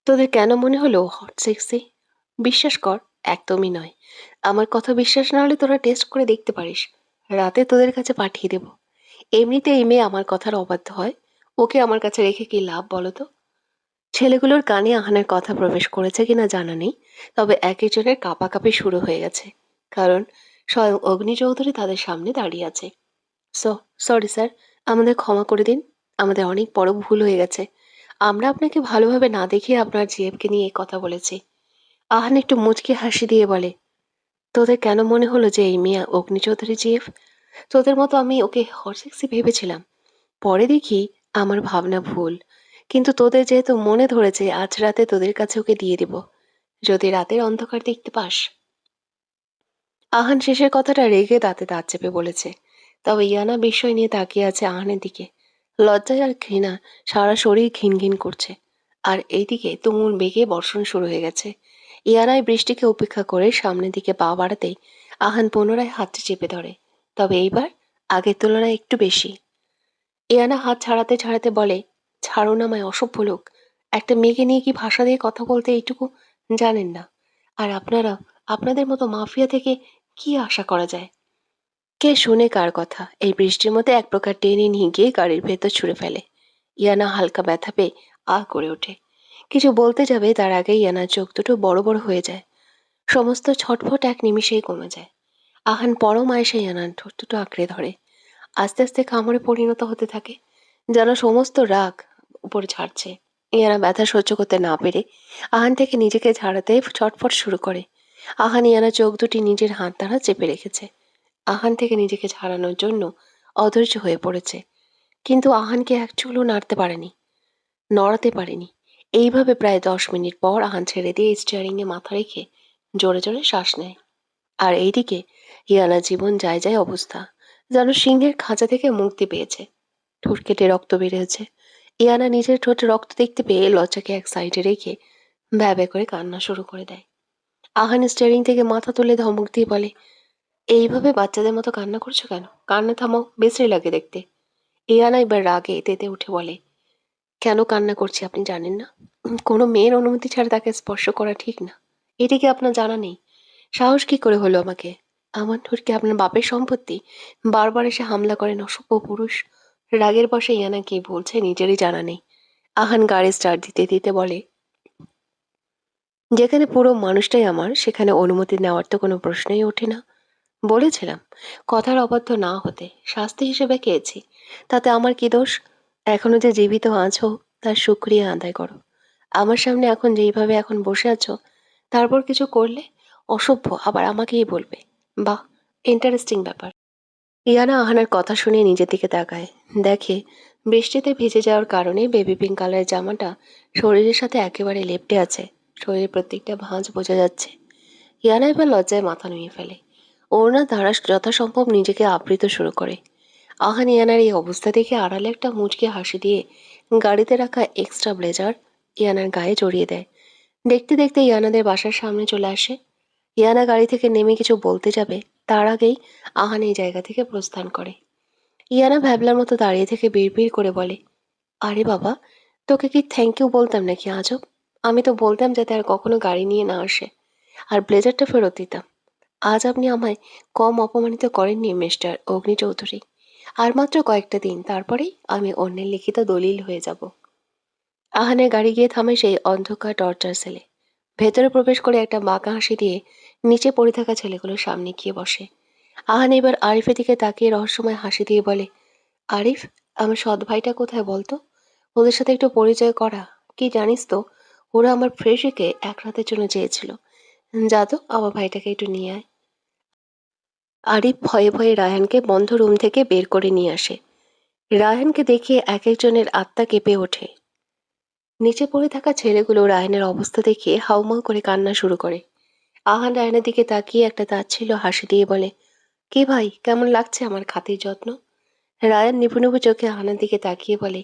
তোদের কেন মনে হলো হট সেক্সি? বিশ্বাস কর, একদমই নয়। আমার কথা বিশ্বাস না হলে তোরা টেস্ট করে দেখতে পারিস। রাতে তোদের কাছে পাঠিয়ে দেব। এমনিতে এই মেয়ে আমার কথার অবাধ্য হয়, ওকে আমার কাছে রেখে কি লাভ বলো তো? ছেলেগুলোর কানে আহানের কথা প্রবেশ করেছে কিনা জানা নেই, তবে এক একজনের কাঁপাকাঁপি শুরু হয়ে গেছে। কারণ স্বয়ং অগ্নি চৌধুরী তাদের সামনে দাঁড়িয়ে আছে। সো সরি স্যার, আমাদের ক্ষমা করে দিন। আমাদের অনেক বড় ভুল হয়ে গেছে। আমরা আপনাকে ভালোভাবে না দেখিয়ে আপনার জিএফকে নিয়ে এই কথা বলেছি। আহান একটু মুচকি হাসি দিয়ে বলে, তোদের কেন মনে হলো যে এই মেয়ে অগ্নি চৌধুরী জিএফ? তোদের মতো আমি ওকে হরসেক্সি ভেবেছিলাম। পরে দেখি আমার ভাবনা ভুল। কিন্তু তোদের যেহেতু মনে ধরেছে, আজ রাতে তোদের কাছে ওকে দিয়ে দিব, যদি রাতের অন্ধকার দেখতে পাস। আহান শেষের কথাটা রেগে দাঁতে দাঁত চেপে বলেছে। তবে ইয়ানা বিস্ময় নিয়ে তাকিয়ে আছে আহানের দিকে। লজ্জায় আর ঘৃণা সারা শরীর ঘিন ঘিন করছে। আর এইদিকে তুমুল বেগে বর্ষণ শুরু হয়ে গেছে। ইয়ানায় বৃষ্টিকে উপেক্ষা করে সামনের দিকে পা বাড়াতেই আহান পুনরায় হাতটি চেপে ধরে। তবে এইবার আগের তুলনায় একটু বেশি। ইয়ানা হাত ছাড়াতে ছাড়াতে বলে, ছাড়ুন আমায় অসভ্য লোক। একটা মেয়েকে নিয়ে কি ভাষা দিয়ে কথা বলতে এইটুকু জানেন না? আর আপনারা, আপনাদের মতো মাফিয়া থেকে কি আশা করা যায়? কে শুনে কার কথা এই বৃষ্টির মধ্যে এক প্রকার টেনে নিয়ে গিয়ে গাড়ির ভেতর ছুঁড়ে ফেলে। ইয়ানা হালকা ব্যথা পেয়ে করে ওঠে। কিছু বলতে যাবে তার আগেই ইয়ানার চোখ দুটো বড় বড় হয়ে যায়। সমস্ত ছটফট এক নিমিষেই কমে যায়। আহান পরম আয়েসে ইয়ানার ঠোঁট দুটো আঁকড়ে ধরে। আস্তে আস্তে কামড়ে পরিণত হতে থাকে, যেন সমস্ত রাগ উপরে ছাড়ছে। ইয়ানা ব্যথা সহ্য করতে না পেরে আহান থেকে নিজেকে ঝাড়াতে ছটফট শুরু করে। আহান ইয়ানা চোখ দুটি নিজের হাত দ্বারা চেপে রেখেছে। আহান থেকে নিজেকে ছাড়ানোর জন্য অধৈর্য হয়ে পড়েছে। কিন্তু আহানকে এক চুলও নাড়তে পারেনি, নড়াতে পারেনি। এইভাবে প্রায় 10 মিনিট পর আহান ছেড়ে দিয়ে স্টিয়ারিংয়ে মাথা রেখে জোরে জোরে শ্বাস নেয়। আর এইদিকে ইয়ানার জীবন যায় যায় অবস্থা, যেন সিংহের খাঁচা থেকে মুক্তি পেয়েছে। ঠোঁট কেটে রক্ত বেরিয়েছে। ইয়ানা নিজের ঠোঁটে রক্ত দেখতে পেয়ে লজ্জাকে এক সাইডে রেখে ভ্যা ভ্যা করে কান্না শুরু করে দেয়। আহান স্টিয়ারিং থেকে মাথা তুলে ধমক দিয়ে বলে, এইভাবে বাচ্চাদের মতো কান্না করছো কেন? কান্না থামাও, বিশ্রী লাগে দেখতে। ইয়ানা এবার রাগে তেতে উঠে বলে, কেন কান্না করছি আপনি জানেন না? কোনো মেয়ের অনুমতি ছাড়া তাকে স্পর্শ করা ঠিক না। এটা কি আপনার জানা নেই? সাহস কি করে হলো আমাকে? আমার ঠোঁট কি আপনার বাপের সম্পত্তি? বারবার এসে হামলা করেন অসভ্য পুরুষ। রাগের বশে ইয়ানা কি বলছে নিজেরই জানা নেই। আহান গাড়ি স্টার্ট দিতে দিতে বলে, যেখানে পুরো মানুষটাই আমার, সেখানে অনুমতি নেওয়ার তো কোনো প্রশ্নই ওঠে না। বলেছিলাম কথার অবাধ্য না হতে, শাস্তি হিসেবে খেয়েছি। তাতে আমার কি দোষ? এখনো যে জীবিত আছো তার শুকরিয়া আদায় করো। আমার সামনে এখন যেইভাবে এখন বসে আছো, তারপর কিছু করলে অসভ্য আবার আমাকেই বলবে। বাহ, ইন্টারেস্টিং ব্যাপার। ইয়ানা আহানার কথা শুনে নিজের দিকে তাকায়। দেখে বৃষ্টিতে ভিজে যাওয়ার কারণে বেবি পিঙ্ক কালারের জামাটা শরীরের সাথে একেবারে লেপ্টে আছে। শরীরের প্রত্যেকটা ভাঁজ বোঝা যাচ্ছে। ইয়ানা এবার লজ্জায় মাথা নুয়ে ফেলে। ওড়না দ্বারা যথাসম্ভব নিজেকে আবৃত শুরু করে। আহান ইয়ানার এই অবস্থা দেখে আড়ালে একটা মুচকি হাসি দিয়ে গাড়িতে রাখা এক্সট্রা ব্লেজার ইয়ানার গায়ে জড়িয়ে দেয়। দেখতে দেখতে ইয়ানাদের বাসার সামনে চলে আসে। ইয়ানা গাড়ি থেকে নেমে কিছু বলতে যাবে, তার আগেই আহান এই জায়গা থেকে প্রস্থান করে। ইয়ানা ভ্যাবলার মতো দাঁড়িয়ে থেকে বিড়বিড় করে বলে, আরে বাবা, তোকে কি থ্যাংক ইউ বলতাম নাকি আজব? আমি তো বলতাম যাতে আর কখনো গাড়ি নিয়ে না আসে, আর ব্লেজারটা ফেরত দিতাম। আজ আপনি আমায় কম অপমানিত করেননি মিস্টার অগ্নি চৌধুরী। আর মাত্র কয়েকটা দিন, তারপরেই আমি অন্যের লিখিত দলিল হয়ে যাব। আহানের গাড়ি গিয়ে থামে সেই অন্ধকার টর্চার সেলে। ভেতরে প্রবেশ করে একটা বাঁকা হাসি দিয়ে নিচে পড়ে থাকা ছেলেগুলোর সামনে গিয়ে বসে। আহান এবার আরিফের দিকে তাকিয়ে রহস্যময় হাসি দিয়ে বলে, আরিফ, আমার সৎ ভাইটা কোথায় বলতো? ওদের সাথে একটু পরিচয় করা। কি জানিস তো, ওরা আমার ফ্রেশিকে এক রাতের জন্য চেয়েছিল। যা তো, আমার ভাইটাকে একটু নিয়ে আয়। আরিফ ভয়ে ভয়ে রায়হানকে বন্ধ রুম থেকে বের করে নিয়ে আসে। রায়হানকে দেখে এক একজনের আত্মা কেঁপে ওঠে। নিচে পড়ে থাকা ছেলেগুলো রায়হানের অবস্থা দেখে হাউমাউ করে কান্না শুরু করে। আহান রায়হানের দিকে তাকিয়ে একটা তাচ্ছিল্য হাসি দিয়ে বলে, কি ভাই, কেমন লাগছে আমার খাতির যত্ন? রায়ান নিভু নিভু চোখে আহানের দিকে তাকিয়ে বলে,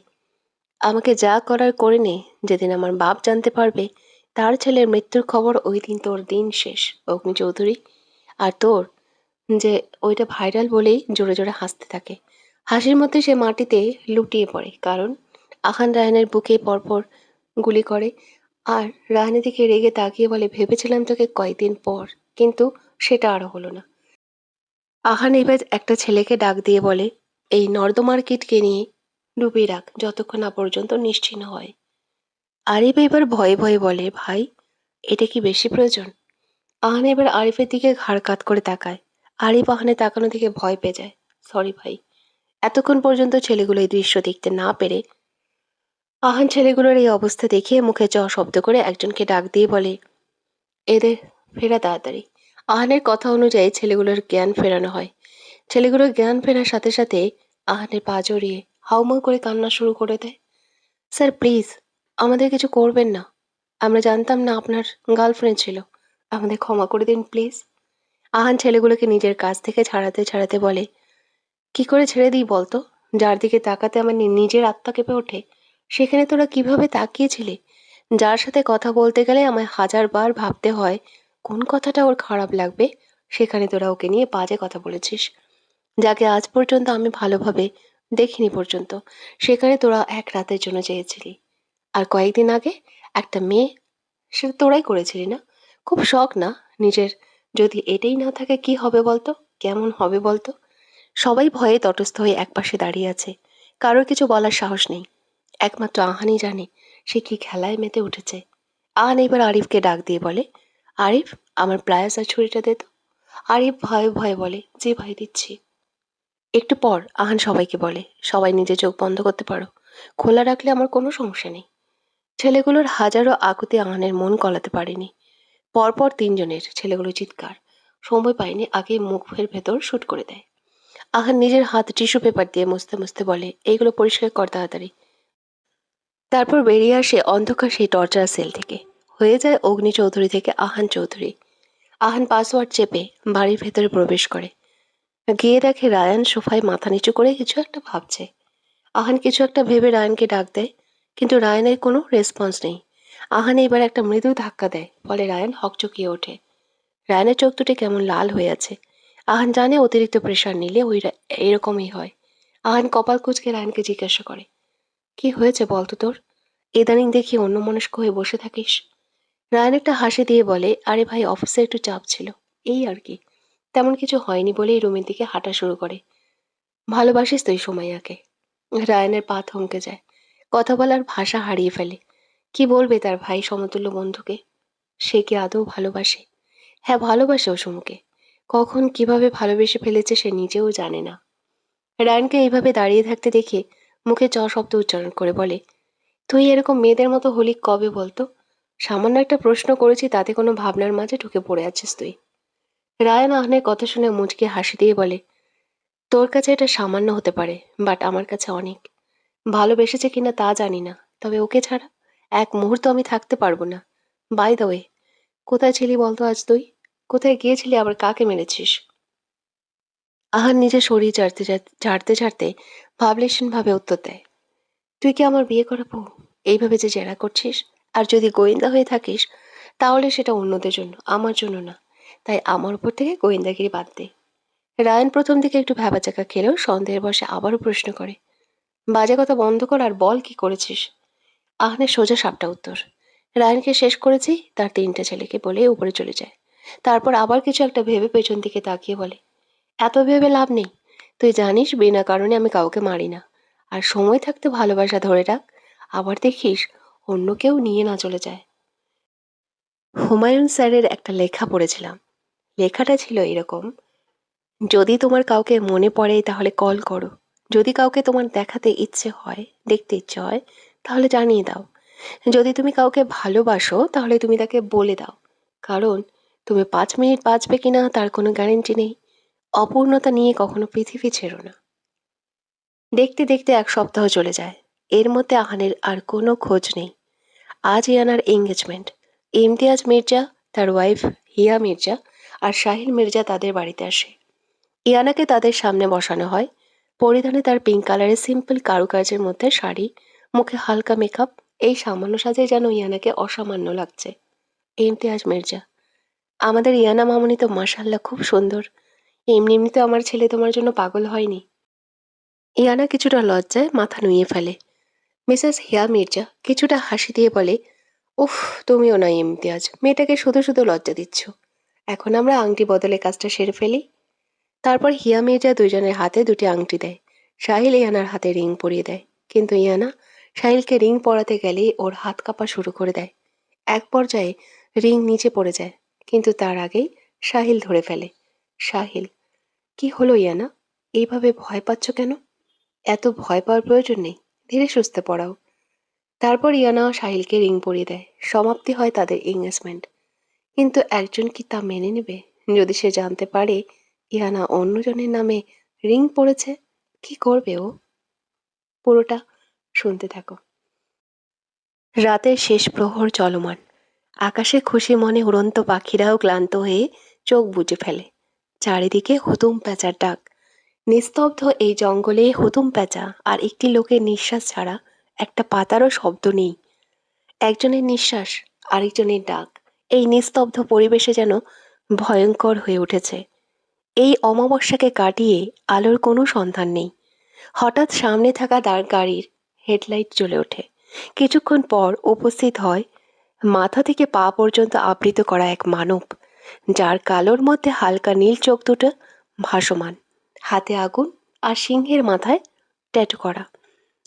আমাকে যা করার করে নে। যেদিন আমার বাপ জানতে পারবে তার ছেলের মৃত্যুর খবর, ওই দিন তোর দিন শেষ, অগ্নি চৌধুরী। আর তোর যে ওইটা ভাইরাল বলেই জোরে জোরে হাসতে থাকে। হাসির মধ্যে সে মাটিতে লুটিয়ে পড়ে, কারণ আহান রায়হানের বুকে পরপর গুলি করে। আর রায়হানের দিকে রেগে তাকিয়ে বলে, ভেবেছিলাম তোকে কয়েকদিন পর, কিন্তু সেটা আরো হলো না। আহান এবার একটা ছেলেকে ডাক দিয়ে বলে, এই নর্দমার কীটকে নিয়ে ডুবিয়ে রাখ যতক্ষণ না পর্যন্ত নিশ্চিহ্ন হয়। আরিফ এবার ভয়ে ভয়ে বলে, ভাই, এটা কি বেশি প্রয়োজন? আহান এবার আরিফের দিকে ঘাড় কাত করে তাকায়। আরিফ আহানের তাকানো থেকে ভয় পেয়ে যায়। সরি ভাই। এতক্ষণ পর্যন্ত ছেলেগুলো এই দৃশ্য দেখতে না পেরে আহান ছেলেগুলোর এই অবস্থা দেখে মুখে চ শব্দ করে একজনকে ডাক দিয়ে বলে, এদের ফেরা তাড়াতাড়ি। আহানের কথা অনুযায়ী ছেলেগুলোর জ্ঞান ফেরানো হয়। ছেলেগুলোর জ্ঞান ফেরার সাথে সাথে আহানের পা জড়িয়ে হাউমাউ করে কান্না শুরু করে দেয়। স্যার প্লিজ, আমাদের কিছু করবেন না। আমরা জানতাম না আপনার গার্লফ্রেন্ড ছিল। আমাদের ক্ষমা করে দিন প্লিজ। আহান ছেলেগুলোকে নিজের কাছ থেকে ছাড়াতে ছাড়াতে বলে, কি করে ছেড়ে দিই বলতো? যার দিকে তাকাতে আমার নিজের আত্মা কেঁপে ওঠে, সেখানে তোরা কিভাবে তাকিয়েছিলি? যার সাথে কথা বলতে গেলে আমায় হাজারবার ভাবতে হয় কোন কথাটা ওর খারাপ লাগবে, সেখানে তোরা ওকে নিয়ে বাজে কথা বলেছিস। যাকে আজ পর্যন্ত আমি ভালোভাবে দেখিনি পর্যন্ত, সেখানে তোরা এক রাতের জন্য চেয়েছিলি। আর কয়েকদিন আগে একটা মেয়ে, সেটা তোরাই করেছিলি না? খুব শখ না নিজের? যদি এটাই না থাকে কি হবে বলতো? কেমন হবে বলতো? সবাই ভয়ে তটস্থ হয়ে একপাশে দাঁড়িয়ে আছে। কারোর কিছু বলার সাহস নেই। একমাত্র আহানই জানে সে কি খেলায় মেতে উঠেছে। আহান এবার আরিফকে ডাক দিয়ে বলে, আরিফ, আমার প্লায়ার্স আর ছুরিটা দে তো। আরিফ ভয়ে ভয়ে বলে, জি ভাই, দিচ্ছি। একটু পর আহান সবাইকে বলে, সবাই নিজে চোখ বন্ধ করতে পারো। খোলা রাখলে আমার কোনো সমস্যা নেই। ছেলেগুলোর হাজারো আকুতি আহানের মন গলাতে পারেনি। পরপর তিনজনের ছেলেগুলো চিৎকার সময় পায়নি, আগেই মুখের ভেতর শুট করে দেয়। আহান নিজের হাত টিস্যু পেপার দিয়ে মুছতে মুছতে বলে, এইগুলো পরিষ্কার কর তাড়াতাড়ি। তারপর বেরিয়ে আসে অন্ধকার সেই টর্চার সেল থেকে। হয়ে যায় অগ্নি চৌধুরী থেকে আহান চৌধুরী। আহান পাসওয়ার্ড চেপে বাড়ির ভেতরে প্রবেশ করে। গিয়ে দেখে রায়ান সোফায় মাথা নিচু করে কিছু একটা ভাবছে। আহান কিছু একটা ভেবে রায়ানকে ডাক দেয়, কিন্তু রায়ানের কোনো রেসপন্স নেই। আহান এবার একটা মৃদু ধাক্কা দেয়, ফলে রায়ান হকচকিয়ে ওঠে। রায়ানের চোখ দুটি কেমন লাল হয়ে আছে। আহান জানে অতিরিক্ত প্রেশার নিলে এরকমই হয়। আহান কপাল কুঁচকে রায়ানকে জিজ্ঞাসা করে, কি হয়েছে বলতো তোর? ইদানিং দেখি অন্যমনস্ক হয়ে বসে থাকিস। রায়ান একটা হাসি দিয়ে বলে, আরে ভাই, অফিসে একটু চাপ ছিল, এই আর কি। তেমন কিছু হয়নি বলেই রুমের দিকে হাঁটা শুরু করে। ভালোবাসিস তুই সুমাইয়াকে? রায়ানের পা থমকে যায়। কথা বলার ভাষা হারিয়ে ফেলে। কি বলবে তার ভাই সমতুল্য বন্ধুকে? সে কি আদৌ ভালোবাসে? হ্যাঁ, ভালোবাসে ও সুমুকে। কখন কিভাবে ভালোবেসে ফেলেছে সে নিজেও জানে না। রায়ানকে এইভাবে দাঁড়িয়ে থাকতে দেখে মুখে চ শব্দ উচ্চারণ করে বলে, তুই এরকম মেয়েদের মতো হলি কবে বলতো? সামান্য একটা প্রশ্ন করেছি, তাতে কোনো ভাবনার মাঝে ঢুকে পড়ে আছিস তুই। রায়ান আহনের কথা শুনে মুচকে হাসি দিয়ে বলে, তোর কাছে এটা সামান্য হতে পারে, বাট আমার কাছে অনেক। ভালোবেসেছে কিনা তা জানি না, তবে ওকে ছাড়া এক মুহূর্ত আমি থাকতে পারবো না। বাই দ্য ওয়ে, কোথায় ছিলি বলতো আজ তুই? কোথায় গিয়েছিলি, আবার কাকে মেরেছিস? আহান নিজের শরীর ঝাড়তে ঝাড়তে ভাবলেশীন ভাবে উত্তর দেয়, তুই কি আমার বিয়ে করা বউ? এইভাবে যে জেরা করছিস? আর যদি গোয়েন্দা হয়ে থাকিস, তাহলে সেটা অন্যদের জন্য, আমার জন্য না। তাই আমার উপর থেকে গোয়েন্দাগিরি বাদ দে। রায়ান প্রথম দিকে একটু ভ্যাবাচাকা খেলেও সন্দেহের বসে আবারও প্রশ্ন করে, বাজে কথা বন্ধ কর আর বল কি করেছিস। আহানের সোজা সাপটা উত্তর, রায়ানকে শেষ করেছি, তার 3টে ছেলেকে বলে উপরে চলে যায়। তারপর আবার কিছু একটা ভেবে পেছন দিকে তাকিয়ে বলে, এত ভেবে লাভ নেই। তুই জানিস বিনা কারণে আমি কাউকে মারি না। আর সময় থাকতে ভালোবাসা ধরে রাখ, আবার দেখিস অন্য কেউ নিয়ে না চলে যায়। হুমায়ুন স্যারের একটা লেখা পড়েছিলাম। লেখাটা ছিল এরকম, যদি তোমার কাউকে মনে পড়ে তাহলে কল করো, যদি কাউকে তোমার দেখাতে ইচ্ছে হয়, দেখতে ইচ্ছে হয়, তাহলে জানিয়ে দাও। যদি তুমি কাউকে ভালোবাসো তাহলে তুমি তাকে বলে দাও, কারণ তুমি 5 মিনিট বাঁচবে কিনা তার কোনো গ্যারেন্টি নেই। অপূর্ণতা নিয়ে কখনো পৃথিবী ছেড়ো না। দেখতে দেখতে 1 সপ্তাহ চলে যায়। এর মধ্যে আহানের আর কোনো খোঁজ নেই। আজ ইয়ানার এঙ্গেজমেন্ট। ইমতিয়াজ মির্জা, তার ওয়াইফ হিয়া মির্জা আর সাহিল মির্জা তাদের বাড়িতে আসে। ইয়ানাকে তাদের সামনে বসানো হয়। পরিধানে তার পিঙ্ক কালারের সিম্পল কারুকার্যের মধ্যে শাড়ি, মুখে হালকা মেকআপ। এই সামান্য সাজে যেন ইয়ানাকে অসামান্য লাগছে। ইমতিয়াজ মির্জা, আমাদের ইয়ানা মামনি তো মাশাল্লাহ খুব সুন্দর। এমনি এমনি তো আমার ছেলে তোমার জন্য পাগল হয়নি। ইয়ানা কিছুটা লজ্জায় মাথা নুইয়ে ফেলে। মিসেস হিয়া মির্জা কিছুটা হাসি দিয়ে বলে, উফ, তুমিও না ইমতিয়াজ, মেয়েটাকে শুধু শুধু লজ্জা দিচ্ছ। এখন আমরা আংটি বদলে কাজটা সেরে ফেলি। তারপর হিয়া মির্জা দুজনের হাতে 2টি আংটি দেয়। সাহিল ইয়ানার হাতে রিং পরিয়ে দেয়। কিন্তু ইয়ানা সাহিলকে রিং পরাতে গেলেই ওর হাত কাঁপা শুরু করে দেয়। এক পর্যায়ে রিং নিচে পড়ে যায়, কিন্তু তার আগেই সাহিল ধরে ফেলে। সাহিল, কি হলো ইয়ানা? এইভাবে ভয় পাচ্ছ কেন? এত ভয় পাওয়ার প্রয়োজন নেই, ধীরে সুস্থে পড়াও। তারপর ইয়ানা সাহিলকে রিং পরিয়ে দেয়। সমাপ্তি হয় তাদের এঙ্গেজমেন্ট। কিন্তু একজন কি তা মেনে নেবে যদি সে জানতে পারে ইয়ানা অন্যজনের নামে রিং পড়েছে? কি করবে ও? পুরোটা শুনতে থাকো। রাতের শেষ প্রহর চলমান। আকাশে খুশি মনে উড়ন্ত পাখিরাও ক্লান্ত হয়ে চোখ বুজে ফেলে। চারিদিকে হুতুম প্যাঁচার ডাক। নিস্তব্ধ এই জঙ্গলে হুতুম প্যাঁচা আর একটি লোকের নিঃশ্বাস ছাড়া একটা পাতারও শব্দ নেই। একজনের নিঃশ্বাস, আরেকজনের ডাক এই নিস্তব্ধ পরিবেশে যেন ভয়ঙ্কর হয়ে উঠেছে। এই অমাবস্যাকে কাটিয়ে আলোর কোনো সন্ধান নেই। হঠাৎ সামনে থাকা গাড়ির হেডলাইট জ্বলে ওঠে। কিছুক্ষণ পর উপস্থিত হয় মাথা থেকে পা পর্যন্ত আবৃত করা এক মানব, যার কালোর মধ্যে হালকা নীল চোখ দুটো ভাসমান, হাতে আগুন আর সিংহের মাথায় ট্যাটু করা।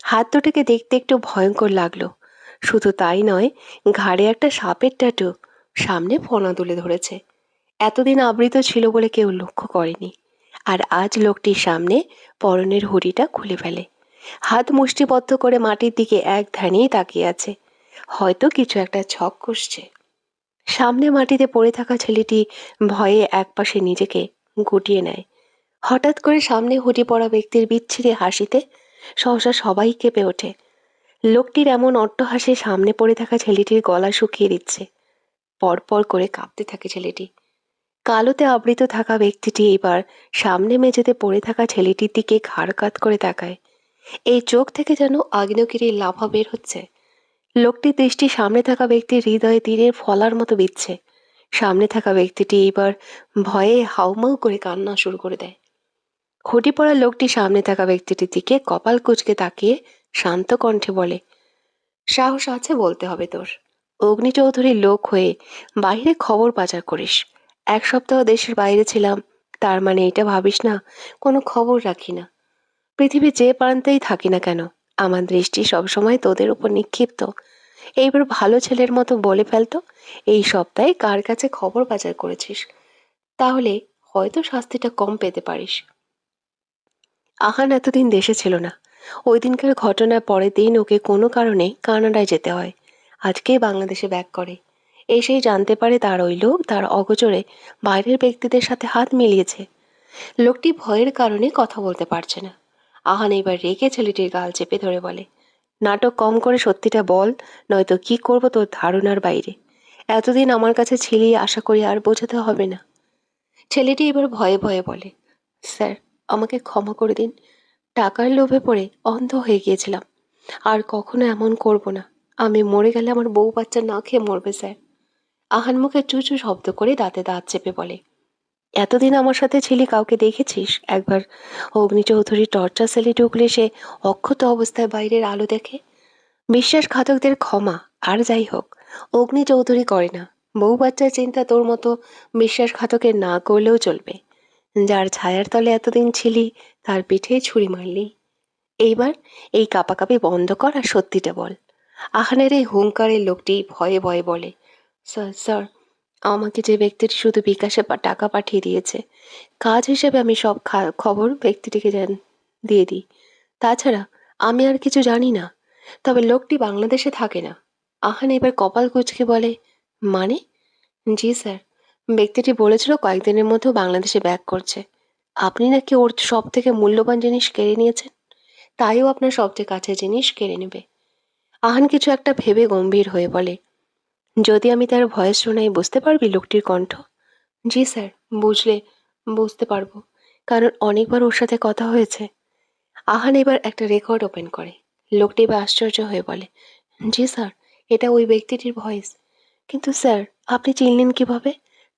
হাত দুটোকে দেখতে একটু ভয়ঙ্কর লাগলো। শুধু তাই নয়, ঘাড়ে একটা সাপের ট্যাটু, সামনে ফনা তুলে ধরেছে। এতদিন আবৃত ছিল বলে কেউ লক্ষ্য করেনি। আর আজ লোকটির সামনে পরনের হুডিটা খুলে ফেলে। হাত মুষ্টিবদ্ধ করে মাটির দিকে এক ধ্যানেই তাকিয়ে আছে। হয়তো কিছু একটা ছক কষছে। সামনে মাটিতে পড়ে থাকা ছেলেটি ভয়ে একপাশে নিজেকে গুটিয়ে নেয়। হঠাৎ করে সামনে হুডি পরা ব্যক্তির বিচ্ছিরি হাসিতে সহসা সবাই কেঁপে ওঠে। লোকটির এমন অট্টহাসি সামনে পড়ে থাকা ছেলেটির গলা শুকিয়ে দিচ্ছে। পরপর করে কাঁপতে থাকে ছেলেটি। কালোতে আবৃত থাকা ব্যক্তিটি এবার সামনে মেঝেতে পড়ে থাকা ছেলেটির দিকে ঘাড় কাত করে তাকায়। এই চোখ থেকে যেন আগ্নেয়গিরির লাভা বের হচ্ছে। লোকটির দৃষ্টি সামনে থাকা ব্যক্তির হৃদয়ে তীরের ফলার মতো বিচ্ছে। সামনে থাকা ব্যক্তিটি এবার ভয়ে হাউমাউ করে কান্না শুরু করে দেয়। হুডি পরা লোকটি সামনে থাকা ব্যক্তিটির দিকে কপাল কুঁচকে তাকিয়ে শান্ত কণ্ঠে বলে, সাহস আছে বলতে হবে তোর। অগ্নি চৌধুরীর লোক হয়ে বাইরে খবর পাচার করিস। 1 সপ্তাহ দেশের বাইরে ছিলাম, তার মানে এটা ভাবিস না কোনো খবর রাখি না। পৃথিবীর যে প্রান্তেই থাকি না কেন, আমার দৃষ্টি সবসময় তোদের উপর নিক্ষিপ্ত। এইবার ভালো ছেলের মতো বলে ফেলতো, এই সপ্তাহে কার কাছে খবর পাচার করেছিস, তাহলে হয়তো শাস্তিটা কম পেতে পারিস। আহান এতদিন দেশে ছিল না। ওই দিনকার ঘটনার পরের দিন ওকে কোনো কারণে কানাডায় যেতে হয়। আজকেই বাংলাদেশে ব্যাক করে। এসেই জানতে পারে তার ওই লোক তার অগোচরে বাইরের ব্যক্তিদের সাথে হাত মিলিয়েছে। লোকটি ভয়ের কারণে কথা বলতে পারছে না। আহান এবার রেগে ছেলেটির গাল চেপে ধরে বলে, নাটক কম করে সত্যিটা বল, নয়তো কি করব তোর ধারণার বাইরে। এতদিন আমার কাছে ছিলি, আশা করি আর বোঝাতে হবে না। ছেলেটি এবার ভয়ে ভয়ে বলে, স্যার, আমাকে ক্ষমা করে দিন। টাকার লোভে পড়ে অন্ধ হয়ে গিয়েছিলাম। আর কখনো এমন করব না। আমি মরে গেলে আমার বউ বাচ্চা না খেয়ে মরবে স্যার। আহান মুখে চুচু শব্দ করে দাঁতে দাঁত চেপে বলে, এতদিন আমার সাথে ছিলি, কাউকে দেখেছিস? একবার অগ্নি চৌধুরী টর্চার সেলে ঢুকলে সে অক্ষত অবস্থায় বাইরের আলো দেখে। বিশ্বাসঘাতকদের ক্ষমা, আর যাই হোক, অগ্নি চৌধুরী করে না। বউ বাচ্চার চিন্তা তোর মতো বিশ্বাসঘাতকের না করলেও চলবে। যার ছায়ার তলে এতদিন ছিলি তার পিঠেই ছুরি মারলি। এইবার এই কাঁপাকাঁপি বন্ধ কর আর সত্যিটা বল। আহানের এই হুংকারের লোকটি ভয়ে ভয়ে বলে, স্যার স্যার, আমাকে যে ব্যক্তিটি শুধু বিকাশে টাকা পাঠিয়ে দিয়েছে, কাজ হিসেবে আমি সব খবর ব্যক্তিটিকে দিয়ে দিই। তাছাড়া আমি আর কিছু জানি না। তবে লোকটি বাংলাদেশে থাকে না। আহান এবার কপাল কুঁচকে বলে, মানে? জি স্যার, ব্যক্তিটি বলেছিল কয়েকদিনের মধ্যেও বাংলাদেশে ব্যাক করছে। আপনি নাকি ওর সব থেকে মূল্যবান জিনিস কেড়ে নিয়েছেন, তাইও আপনার সবচেয়ে কাছের জিনিস কেড়ে নেবে। আহান কিছু একটা ভেবে গম্ভীর হয়ে বলে, যদি আমি তার ভয়েস শোনাই বুঝতে পারবি লোকটির কণ্ঠ? জি স্যার, বুঝলে বুঝতে পারবো, কারণ অনেকবার ওর সাথে কথা হয়েছে। আহান এবার একটা রেকর্ড ওপেন করে। লোকটি এবার আশ্চর্য হয়ে বলে, জি স্যার, এটা ওই ব্যক্তিটির ভয়েস। কিন্তু স্যার, আপনি চিনলেন কিভাবে?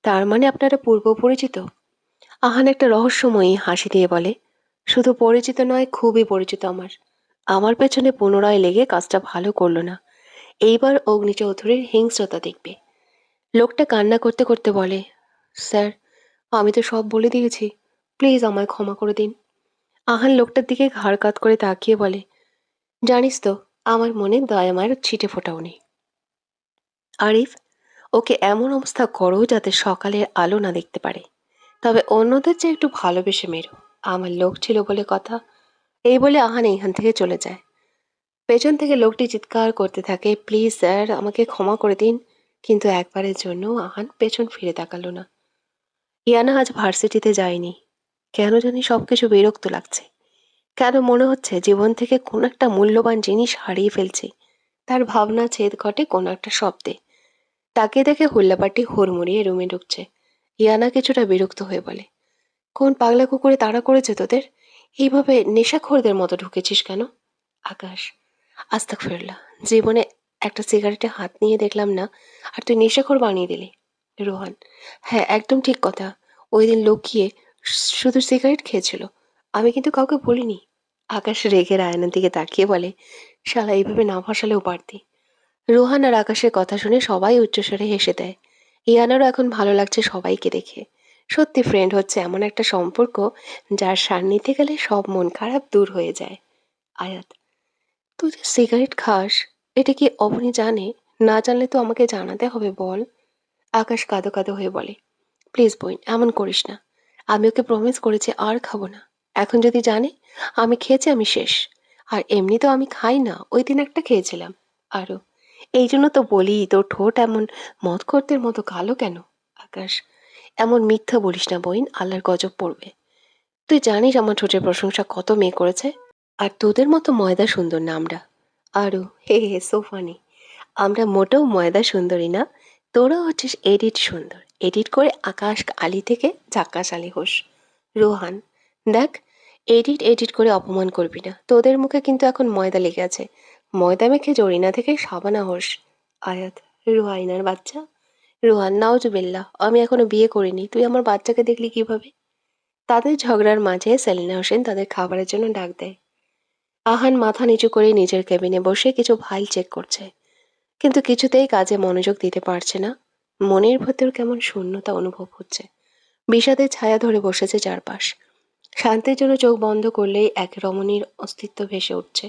তার মানে আপনারা পূর্ব পরিচিত? আহান একটা রহস্যময়ী হাসি দিয়ে বলে, শুধু পরিচিত নয়, খুবই পরিচিত আমার। আমার পেছনে পুনরায় লেগে কাজটা ভালো করলো না। এইবার অগ্নি চৌধুরীর হিংস্রতা দেখবে। লোকটা কান্না করতে করতে বলে, স্যার, আমি তো সব বলে দিয়েছি, প্লিজ আমায় ক্ষমা করে দিন। আহান লোকটার দিকে ঘাড় কাত করে তাকিয়ে বলে, জানিস তো, আমার মনে দয়া মায়ের ছিটে ফোটাও নেই। আরিফ, ওকে এমন অবস্থা করো যাতে সকালের আলো না দেখতে পারে। তবে অন্যদের চেয়ে একটু ভালোবেসে মেরো। আমার লোক ছিল বলে কথা। এই বলে আহান এইখান থেকে চলে যায়। পেছন থেকে লোকটি চিৎকার করতে থাকে, প্লিজ স্যার, আমাকে ক্ষমা করে দিন। কিন্তু একবারের জন্য আহান পেছন ফিরে তাকালো না। ইয়ানা আজ ভার্সিটিতে যায়নি। কেন জানি সবকিছু বিরক্ত লাগছে। কেন মনে হচ্ছে জীবন থেকে কোনো একটা মূল্যবান জিনিস হারিয়ে ফেলছে। তার ভাবনা ছেদ ঘটে কোনো একটা শব্দে। তাকে দেখে হুল্লাপাটি হুড়মুড়িয়ে রুমে ঢুকছে। ইয়ানা কিছুটা বিরক্ত হয়ে বলে, কোন পাগলা কুকুরে তাড়া করেছে তোদের? এইভাবে নেশাখোরদের মতো ঢুকেছিস কেন? আকাশ, আস্তাগফিরুল্লাহ, জীবনে একটা সিগারেটে হাত নিয়ে দেখলাম না, আর তুই নেশাখোর বানিয়ে দিলি। রোহান, হ্যাঁ একদম ঠিক কথা। ওই দিন লুকিয়ে শুধু সিগারেট খেয়েছিল, আমি কিন্তু কাউকে বলিনি। আকাশ রেগে রায়নার দিকে তাকিয়ে বলে, শালা এইভাবে না ভাসালেও পারতি। রোহান আর আকাশের কথা শুনে সবাই উচ্চস্বরে হেসে দেয়। ইয়ানারও এখন ভালো লাগছে সবাইকে দেখে। সত্যি ফ্রেন্ড হচ্ছে এমন একটা সম্পর্ক যার সান্নিধ্যে গেলে সব মন খারাপ দূর হয়ে যায়। আয়াত, তুই যে সিগারেট খাস, এটা কি অবনী জানে? না জানলে তো আমাকে জানাতে হবে, বল। আকাশ কাঁদো কাঁদো হয়ে বলে, প্লিজ বোন, এমন করিস না। আমি ওকে প্রমিস করেছি আর খাবো না। এখন যদি জানে আমি খেয়েছি, আমি শেষ। আর এমনি তো আমি খাই না, ওই দিন একটা খেয়েছিলাম। আরও, এই জন্য তো বলি তোর ঠোঁট এমন মদখোরদের মতো কালো কেন? আকাশ, এমন মিথ্যা বলিস না বোন, আল্লাহর গজব পড়বে। তুই জানিস আমার ঠোঁটের প্রশংসা কত মেয়ে করেছে। আর তোদের মতো ময়দা সুন্দর না আমরা। আরও, হে হে, সো ফানি। আমরা মোটেও ময়দা সুন্দরী না, তোরা হচ্ছিস এডিট সুন্দর। এডিট করে আকাশ আলী থেকে ঝাক্কাস আলী হোস। রোহান, দেখ, এডিট এডিট করে অপমান করবি না, তোদের মুখে কিন্তু এখন ময়দা লেগে আছে। ময়দা মেখে জরিনা থেকে সাবানা হোস। আয়াত, রুহাইনার বাচ্চা। রোহান, নাউজুবিল্লাহ, আমি এখনো বিয়ে করিনি, তুই আমার বাচ্চাকে দেখলি কিভাবে? তাদের ঝগড়ার মাঝে সেলিনা হোসেন তাদের খাবারের জন্য ডাক দেয়। আহান মাথা নিচু করে নিজের কেবিনে বসে কিছু ফাইল চেক করছে, কিন্তু কিছুতেই কাজে মনোযোগ দিতে পারছে না। মনের ভেতর কেমন শূন্যতা অনুভব হচ্ছে। বিষাদের ছায়া ধরে বসেছে চারপাশ। শান্তির জন্য চোখ বন্ধ করলেই এক রমণীর অস্তিত্ব ভেসে উঠছে।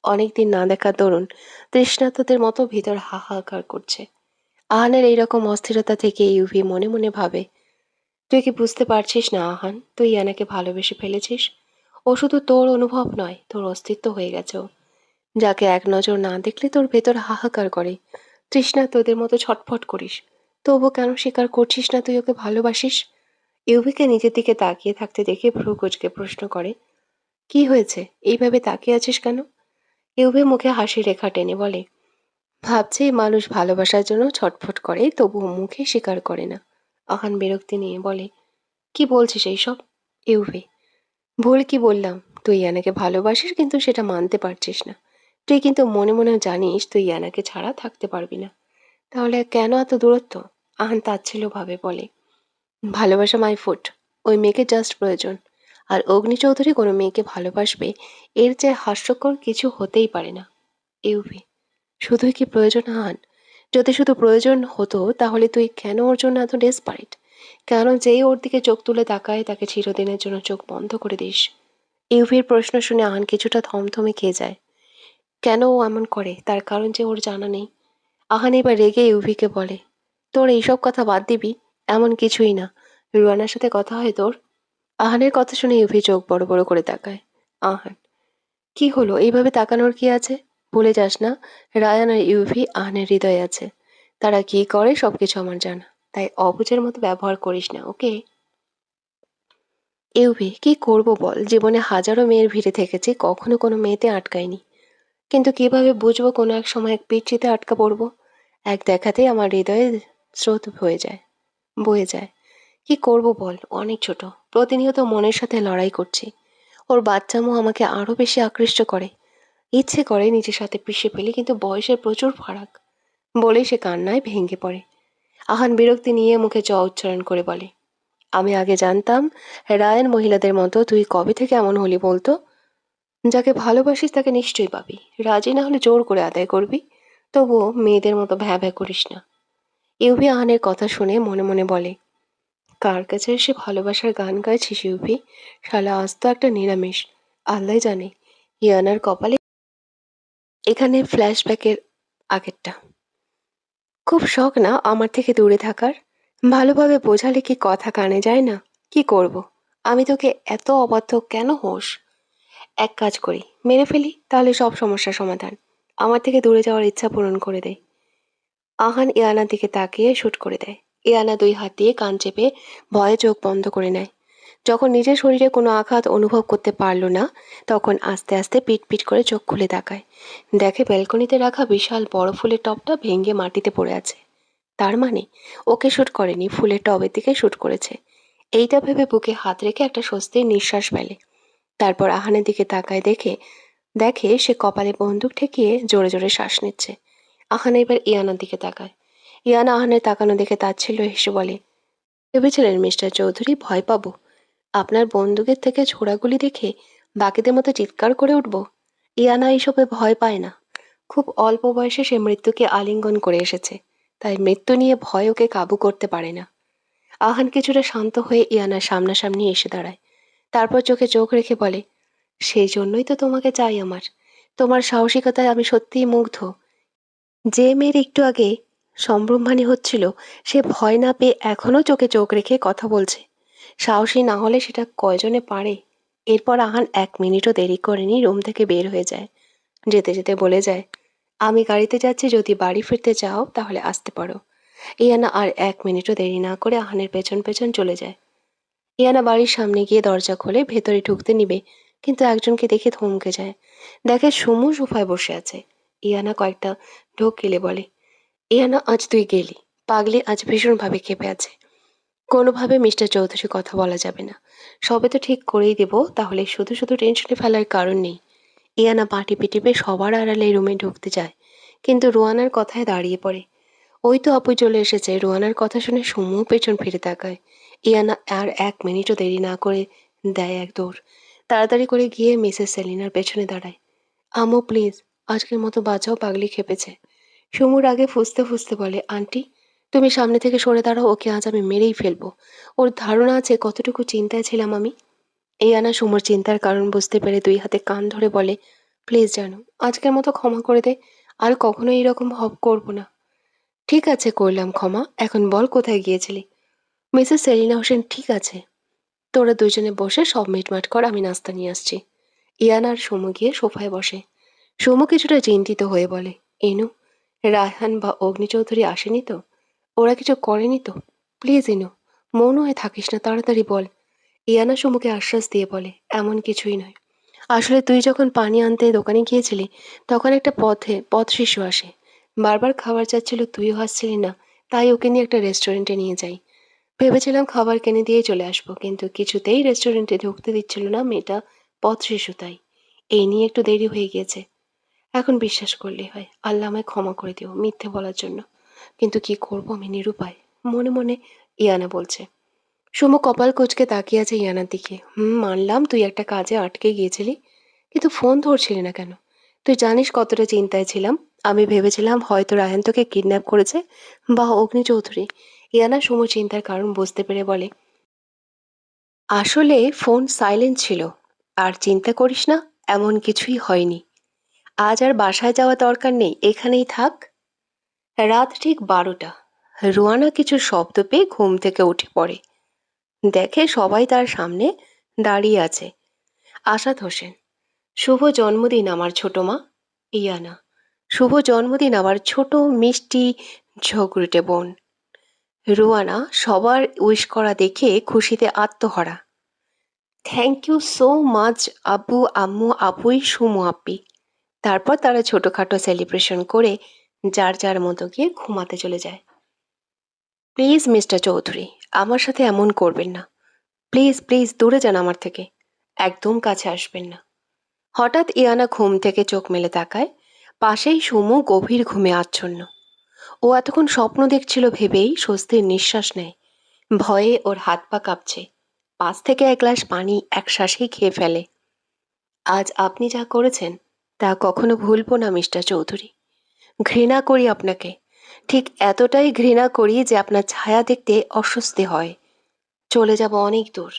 অনেকদিন না দেখা তরুণ তৃষ্ণার্তদের মতো ভিতর হাহাকার করছে। আহানের এইরকম অস্থিরতা থেকে ইউভি মনে মনে ভাবে, তুই কি বুঝতে পারছিস না আহান, তুই ইয়ানাকে ভালোবেসে ফেলেছিস। ও শুধু তোর অনুভব নয়, তোর অস্তিত্ব হয়ে গেছে ও। যাকে এক নজর না দেখলে তোর ভেতর হাহাকার করে, তৃষ্ণা তোদের মতো ছটফট করিস, তবু কেন স্বীকার করছিস না তুই ওকে ভালোবাসিস? ইউভিকে নিজের দিকে তাকিয়ে থাকতে দেখে ভ্রু কুঁচকে প্রশ্ন করে, কি হয়েছে, এইভাবে তাকিয়ে আছিস কেন? ইউভি মুখে হাসি রেখা টেনে বলে, ভাবছি মানুষ ভালোবাসার জন্য ছটফট করে তবু মুখে স্বীকার করে না। আহান বিরক্তি নিয়ে বলে, কি বলছিস এইসব? ইউভি, ভুল কি বললাম? তুই ইয়ানাকে ভালোবাসিস কিন্তু সেটা মানতে পারছিস না। তুই কিন্তু মনে মনে জানিস তুই ইয়ানাকে ছাড়া থাকতে পারবি না। তাহলে কেন এত দূরত্ব? আহান তাচ্ছিল্য ভাবে বলে, ভালোবাসা মাই ফুড। ওই মেয়েকে জাস্ট প্রয়োজন। আর অগ্নি চৌধুরী কোনো মেয়েকে ভালোবাসবে, এর চেয়ে হাস্যকর কিছু হতেই পারে না। ইউভি, শুধুই কি প্রয়োজন আহান? যদি শুধু প্রয়োজন হতো তাহলে তুই কেন ওর জন্য এত ডেসপারেট? কেন যেই ওর দিকে চোখ তুলে তাকায় তাকে চিরদিনের জন্য চোখ বন্ধ করে দিস? ইউভির প্রশ্ন শুনে আহান কিছুটা থমথমে খেয়ে যায়। কেন ও এমন করে তার কারণ যে ওর জানা নেই। আহান এবার রেগে ইউভিকে বলে, তোর এইসব কথা বাদ দিবি? এমন কিছুই না। রুয়ানার সাথে কথা হয় তোর? আহানের কথা শুনে ইউভি চোখ বড় বড় করে তাকায়। আহান, কি হলো? এইভাবে তাকানোর কি আছে? ভুলে যাস না, রায়ান আর ইউভি আহানের হৃদয়ে আছে। তারা কি করে সবকিছু আমার জানা। তাই অবুঝের মতো ব্যবহার করিস না, ওকে? ইউভি, কি করব বল? জীবনে হাজারো মেয়ের ভিড়ে থেকেছি, কখনো কোনো মেয়েতে আটকায়নি। কিন্তু কিভাবে বুঝবো কোনো এক সময় এক পিচ্চিতে আটকা পড়বো? এক দেখাতেই আমার হৃদয়ে স্রোত হয়ে যায়, বয়ে যায়। কি করব বল? অনেক ছোট। প্রতিনিয়ত মনের সাথে লড়াই করছি। ওর বাচ্চামো আমাকে আরো বেশি আকৃষ্ট করে। ইচ্ছে করে নিজের সাথে পিষে ফেলি, কিন্তু বয়সের প্রচুর ফারাক। বলেই সে কান্নায় ভেঙে পড়ে। আহান বিরক্তি নিয়ে মুখে চ উচ্চারণ করে বলে, আমি আগে জানতাম রায়ান মহিলাদের মতো। তুই কবে থেকে এমন হলি বলতো? যাকে ভালোবাসিস তাকে নিশ্চয়ই পাবি। রাজি না হলে জোর করে আদায় করবি। তবুও মেয়েদের মতো ভ্যা ভ্যা করিস না। ইউভি আহানের কথা শুনে মনে মনে বলে, কার কাছে এসে ভালোবাসার গান গাইছিস ইউভি? শালা আজ তো একটা নিরামিষ। আল্লাহ জানে ইয়ানার কপালে। এখানে ফ্ল্যাশব্যাকের আগেরটা। খুব শখ না আমার থেকে দূরে থাকার? ভালোভাবে বোঝালে কি কথা কানে যায় না? কি করব? আমি তোকে এত অবাধ্য কেন হোস? এক কাজ করি, মেরে ফেলি, তাহলে সব সমস্যার সমাধান। আমার থেকে দূরে যাওয়ার ইচ্ছা পূরণ করে দেয়। আহান ইয়ানার দিকে তাকিয়ে শুট করে দেয়। ইয়ানা দুই হাত দিয়ে কান চেপে ভয়ে চোখ বন্ধ করে নেয়। যখন নিজের শরীরে কোনো আঘাত অনুভব করতে পারল না, তখন আস্তে আস্তে পিট পিট করে চোখ খুলে তাকায়। দেখে ব্যালকনিতে রাখা বিশাল বড় ফুলের টবটা ভেঙে মাটিতে পড়ে আছে। তার মানে ওকে শুট করেনি, ফুলের টবের দিকে শুট করেছে। এইটা ভেবে বুকে হাত রেখে একটা স্বস্তির নিঃশ্বাস ফেলে। তারপর আহানের দিকে তাকায়, দেখে দেখে সে কপালে বন্দুক ঠেকিয়ে জোরে জোরে শ্বাস নিচ্ছে। আহান এবার ইয়ানার দিকে তাকায়। ইয়ানা আহানের তাকানো দেখে তাচ্ছিল্য হেসে বলে, ভেবেছিলেন মিস্টার চৌধুরী ভয় পাবো? আপনার বন্দুকের থেকে ছোড়া গুলি দেখে বাকিদের মতো চিৎকার করে উঠব? ইয়ানা এইসবে ভয় পায় না। খুব অল্প বয়সে সে মৃত্যুকে আলিঙ্গন করে এসেছে। তাই মৃত্যু নিয়ে ভয় ওকে কাবু করতে পারে না। আহান কিছুটা শান্ত হয়ে ইয়ানার সামনাসামনি এসে দাঁড়ায়। তারপর চোখে চোখ রেখে বলে, সেই জন্যই তো তোমাকে চাই আমার। তোমার সাহসিকতায় আমি সত্যিই মুগ্ধ। যে মেয়ের একটু আগে সম্ভ্রমহানি হচ্ছিল, সে ভয় না পেয়ে এখনো চোখে চোখ রেখে কথা বলছে। সাহসী না হলে সেটা কয়জনে পারে? এরপর আহান এক মিনিটও দেরি করেনি, রুম থেকে বের হয়ে যায়। যেতে যেতে বলে যায়, আমি গাড়িতে যাচ্ছি, যদি বাড়ি ফিরতে চাও তাহলে আসতে পারো। ইয়ানা আর এক মিনিটও দেরি না করে আহানের পেছন পেছন চলে যায়। ইয়ানা বাড়ির সামনে গিয়ে দরজা খুলে ভেতরে ঢুকতে নিবে, কিন্তু একজনকে দেখে থমকে যায়। দেখে সুমু সোফায় বসে আছে। ইয়ানা কয়েকটা ঢোক গিলে বলে, ইয়ানা, আজ তুই গেলি। পাগলি আজ ভীষণভাবে ক্ষেপে আছে। কোনোভাবে মিস্টার চৌধুরী কথা বলা যাবে না। সবে তো ঠিক করেই দেব, তাহলে শুধু শুধু টেনশনে ফেলার কারণ নেই। ইয়ানা পা টিপে টিপে সবার আড়ালে রুমে ঢুকতে যায়, কিন্তু রোয়ানার কথায় দাঁড়িয়ে পড়ে। ওই তো আপু চলে এসেছে। রোয়ানার কথা শুনে সুমু পেছন ফিরে তাকায়। ইয়ানা আর এক মিনিটও দেরি না করে দেয় এক দৌড়। তাড়াতাড়ি করে গিয়ে মিসেস সেলিনার পেছনে দাঁড়ায়। আম্মু প্লিজ, আজকের মতো বাঁচাও, পাগলি খেপেছে। সুমুর আগে ফুঁসতে ফুঁসতে বলে, আন্টি তুমি সামনে থেকে সরে দাঁড়াও, ওকে আজ আমি মেরেই ফেলবো। ওর ধারণা আছে কতটুকু চিন্তায় ছিলাম আমি। এই আনা সুমুর চিন্তার কারণ বুঝতে পেরে দুই হাতে কান ধরে বলে, প্লিজ জানো, আজকের মতো ক্ষমা করে দে। আর কখনো এইরকম হব করবো না। ঠিক আছে, করলাম ক্ষমা। এখন বল কোথায় গিয়েছিলি? মিসেস সেলিনা হোসেন, ঠিক আছে, তোরা দুজনে বসে সব মিটমাট কর, আমি নাস্তা নিয়ে আসছি। ইয়ান আর সুমু গিয়ে সোফায় বসে। সুমু কিছুটা চিন্তিত হয়ে বলে, ইনু, রায়হান বা অগ্নি চৌধুরী আসেনি তো? ওরা কিছু করেনি তো? প্লিজ ইনু, মৌন হয়ে থাকিস না, তাড়াতাড়ি বল। ইয়ানা সুমুকে আশ্বাস দিয়ে বলে, এমন কিছুই নয়। আসলে তুই যখন পানি আনতে দোকানে গিয়েছিলি, তখন একটা পথ শিশু আসে। বারবার খাবার চাচ্ছিল, তুইও হাসছিলি না। তাই ওকে নিয়ে একটা রেস্টুরেন্টে নিয়ে যাই। ভেবেছিলাম খাবার কিনে দিয়ে চলে আসবো, কিন্তু কিছুতেই রেস্টুরেন্টে ঢুকতে দিচ্ছিল না মেয়েটা, পথ শিশু তাই। এই নিয়ে একটু দেরি হয়ে গিয়েছে। এখন বিশ্বাস করলেই হয়। আল্লাহ আমায় ক্ষমা করে দিও মিথ্যে বলার জন্য। কিন্তু কি করব, আমি নিরুপায়। মনে মনে ইয়ানা বলছে। সুমু কপাল কুঁচকে তাকিয়ে আছে ইয়ানার দিকে। মানলাম তুই একটা কাজে আটকে গিয়েছিলি, কিন্তু ফোন ধরছিলি না কেন? তুই জানিস কতটা চিন্তায় ছিলাম। আমি ভেবেছিলাম হয়তো রায়হান তোকে কিডন্যাপ করেছে বা অগ্নি চৌধুরী। ইয়ানা সুমু চিন্তার কারণ বুঝতে পেরে বলে, আসলে ফোন সাইলেন্ট ছিল। আর চিন্তা করিস না, এমন কিছুই হয়নি। আজ আর বাসায় যাওয়া দরকার নেই, এখানেই থাক। রাত ঠিক 12টা। রুয়ানা কিছু শব্দ পেয়ে ঘুম থেকে উঠে পড়ে। দেখে সবাই তার সামনে দাঁড়িয়ে আছে। আসাদ হোসেন। শুভ জন্মদিন আমার ছোট মা। ইয়ানা। শুভ জন্মদিন আমার ছোট মিষ্টি ঝগড়ুটে বোন। রুয়ানা সবার উইশ করা দেখে খুশিতে আত্মহারা। থ্যাংক ইউ সো মাচ আব্বু আম্মু আপুই সুমু আপ্পি। তারপর তারা ছোটখাটো সেলিব্রেশন করে যার যার মতো গিয়ে ঘুমাতে চলে যায়। প্লিজ মিস্টার চৌধুরী, আমার সাথে এমন করবেন না। প্লিজ প্লিজ দূরে যান আমার থেকে। একদম কাছে আসবেন না। হঠাৎ ইয়ানা ঘুম থেকে চোখ মেলে তাকায়। পাশেই সুমু গভীর ঘুমে আচ্ছন্ন। ও এতক্ষণ স্বপ্ন দেখছিল ভেবেই স্বস্তির নিঃশ্বাস নেয়। ভয়ে ওর হাত পা কাঁপছে। পাশ থেকে এক গ্লাস পানি এক শ্বাসেই খেয়ে ফেলে। আজ আপনি যা করেছেন তা কখনো ভুলবো না মিস্টার চৌধুরী। ঘৃণা করি আপনাকে। ঠিক এতটাই ঘৃণা করি যে আপনার ছায়া দেখতে অস্বস্তি হয়। চলে যাব অনেক দূর,